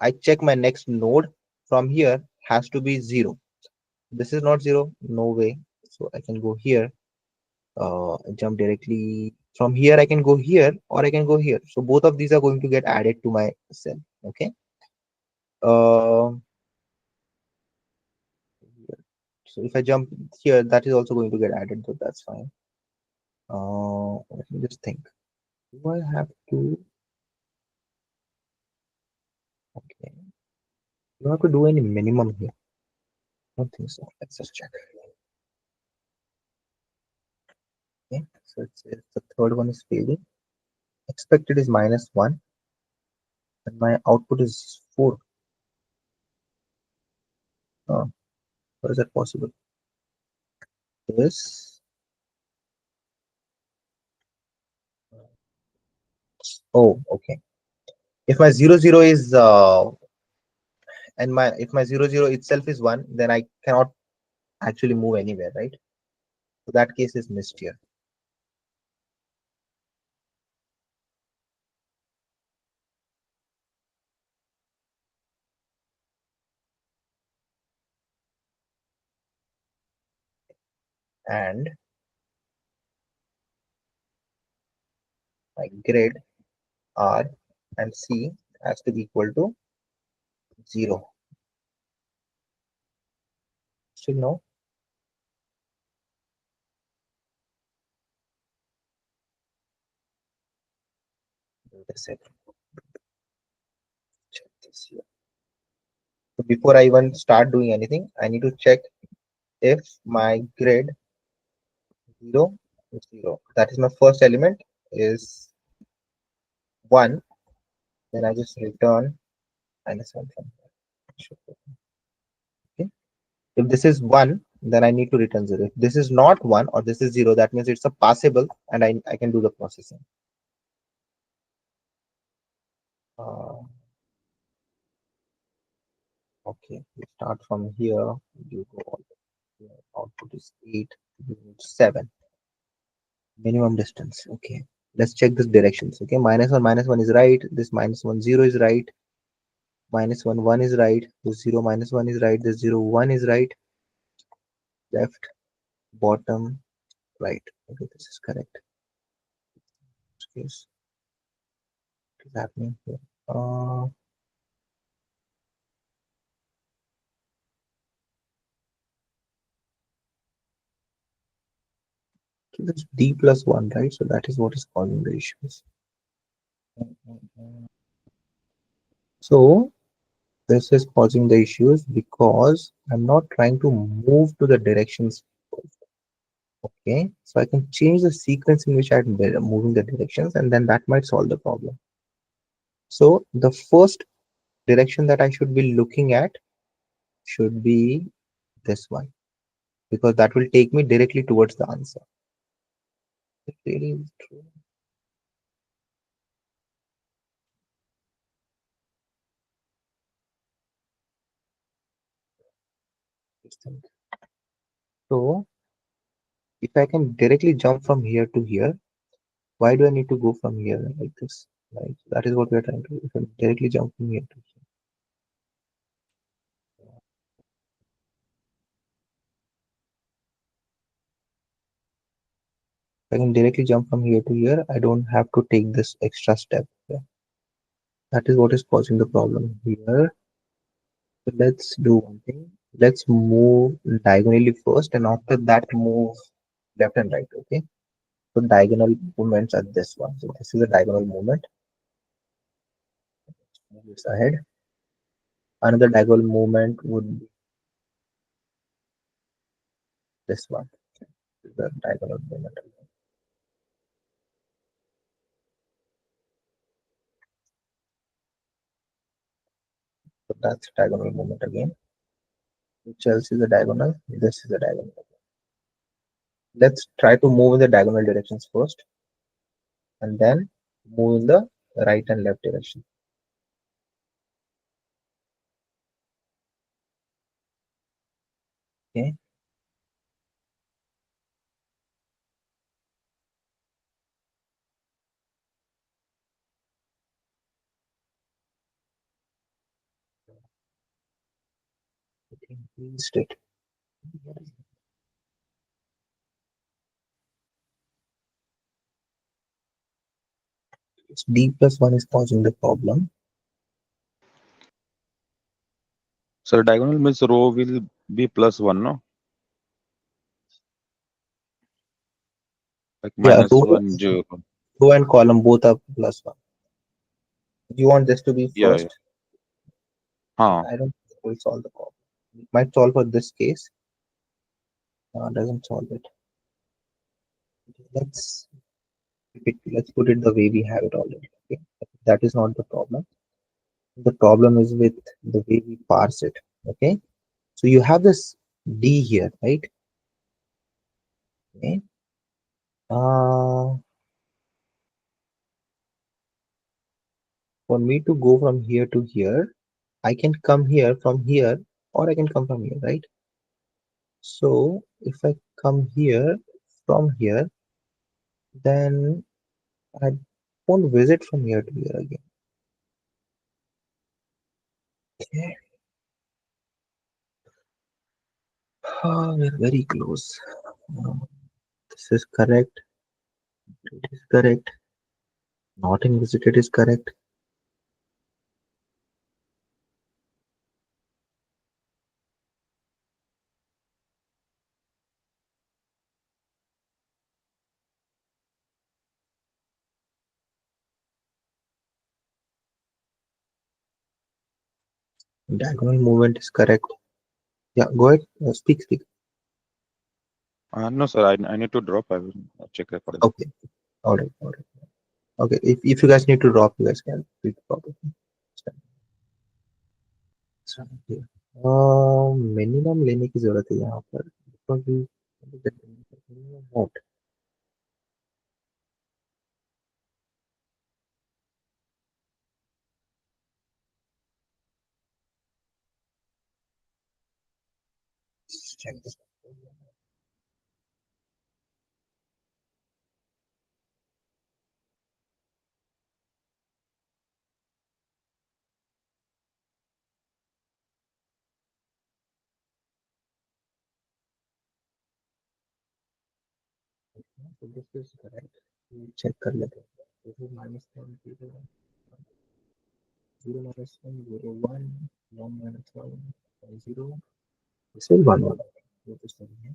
A: I check my next node from here has to be 0. This is not 0, no way. So I can go here, jump directly from here. I can go here or I can go here. So both of these are going to get added to my cell. Okay. Uh, so if I jump here, that is also going to get added. So that's fine. Let me just think. Do I have to? Okay. Do I have to do any minimum here? I don't think so. Let's just check. Okay. So it's the third one is failing. Expected is -1 and my output is 4. Oh, how is that possible? This. Oh, okay. If my 0 0 is and my if my 0 0 itself is 1, then I cannot actually move anywhere, right? So that case is missed here. And my grid R and C has to be equal to 0. Still no? Wait a second. Check this here. So before I even start doing anything, I need to check if my grid 0 is 0. That is my first element is 1. Then I just return -1 from here. Okay. If this is 1, then I need to return 0. If this is not 1 or this is 0, that means it's a passable and I can do the processing. Uh, okay, we start from here. You go all the way here. Output is 8, you need 7. Minimum distance. Okay. Let's check this directions. Okay, minus 1 is right. This minus 1, 0 is right. Minus 1, 1 is right. This 0, minus 1 is right. This 0, 1 is right. Left, bottom, right. Okay, this is correct. Okay, what is happening here? So this d plus 1, right? So that is what is causing the issues. So this is causing the issues because I'm not trying to move to the directions. Okay, so I can change the sequence in which I'm moving the directions, and then that might solve the problem. So the first direction that I should be looking at should be this one, because that will take me directly towards the answer. It really is true. Just think. So if I can directly jump from here to here, why do I need to go from here like this? Right. So that is what we are trying to do. If I directly jump from here to here, if I can directly jump from here to here, I don't have to take this extra step. Yeah. That is what is causing the problem here. So let's do one thing. Let's move diagonally first, and after that move left and right. Okay. So diagonal movements are this one. So this is a diagonal movement. Move this ahead. Another diagonal movement would be this one. This is the diagonal movement. So that's diagonal movement again. Which else is a diagonal? This is a diagonal. Let's try to move in the diagonal directions first, and then move in the right and left direction. Okay. Increased it. It's d plus 1 is causing the problem.
B: So diagonal means row will be plus one, no? Like
A: Yeah,
B: minus one, zero.
A: row and column both are plus 1. You want this to be
B: Yeah, yeah.
A: first?
B: Huh.
A: I don't think it will solve the problem. It might solve for this case. Doesn't solve it. Let's let's put it the way we have it already. Okay, that is not the problem. The problem is with the way we parse it. Okay, so you have this d here, right? Okay. Uh, for me to go from here to here, I can come here from here, or I can come from here, right? So if I come here from here, then I won't visit from here to here again. Okay. We're very close. This is correct. It is correct. Not in visited is correct. Diagonal movement is correct. Yeah, go ahead. Speak, speak.
B: No, sir. I need to drop. I will check recording.
A: Okay. All right. All right. Okay. If you guys need to drop, you guys can speak properly. Minimum लेने की जरूरत है यहाँ पर. What? Check this. So this is correct. Check कर लेते हैं. This is minus 10, 0, 0 minus 1, 0, 1, 1 minus 1, 0. This is 1, 1. ये तो सही है.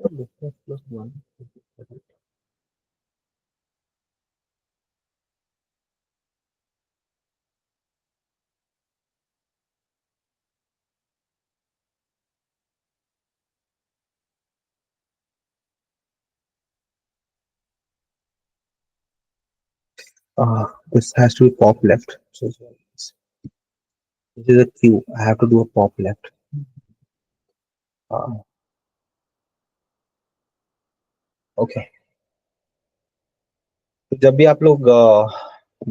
A: So distance plus 1 is correct. This has to be pop left. So this is a Q. I have to do a pop left. Uh, okay. तो जब भी आप लोग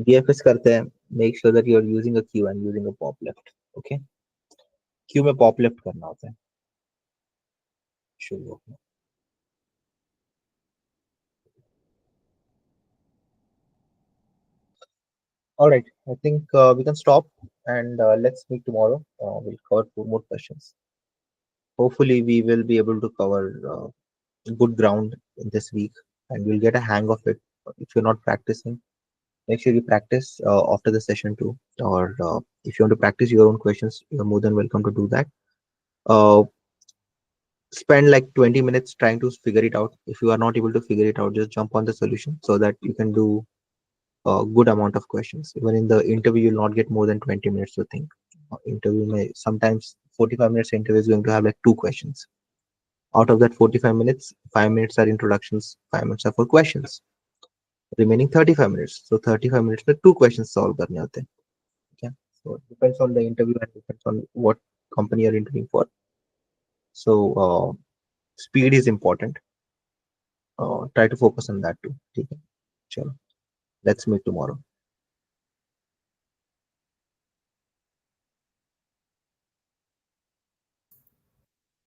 A: DFS करते हैं, make sure that you are using a Q and using a pop left. Okay. Q में pop left करना होता है. शुरू. All right. I think we can stop and let's meet tomorrow. We'll cover 4 more questions. Hopefully, we will be able to cover good ground in this week and we'll get a hang of it. If you're not practicing, make sure you practice after the session too. Or if you want to practice your own questions, you're more than welcome to do that. Uh, Spend like 20 minutes trying to figure it out. If you are not able to figure it out, just jump on the solution so that you can do a good amount of questions. Even in the interview, you'll not get more than 20 minutes to think. Interview may sometimes 45 minutes interview is going to have like 2 questions. Out of that 45 minutes, 5 minutes are introductions, 5 minutes are for questions. Remaining 35 minutes. So 35 minutes में 2 questions solve करने होते हैं. Okay. So it depends on the interview and depends on what company you're interviewing for. So speed is important. Try to focus on that too. ठीक है. चलो. Let's meet tomorrow.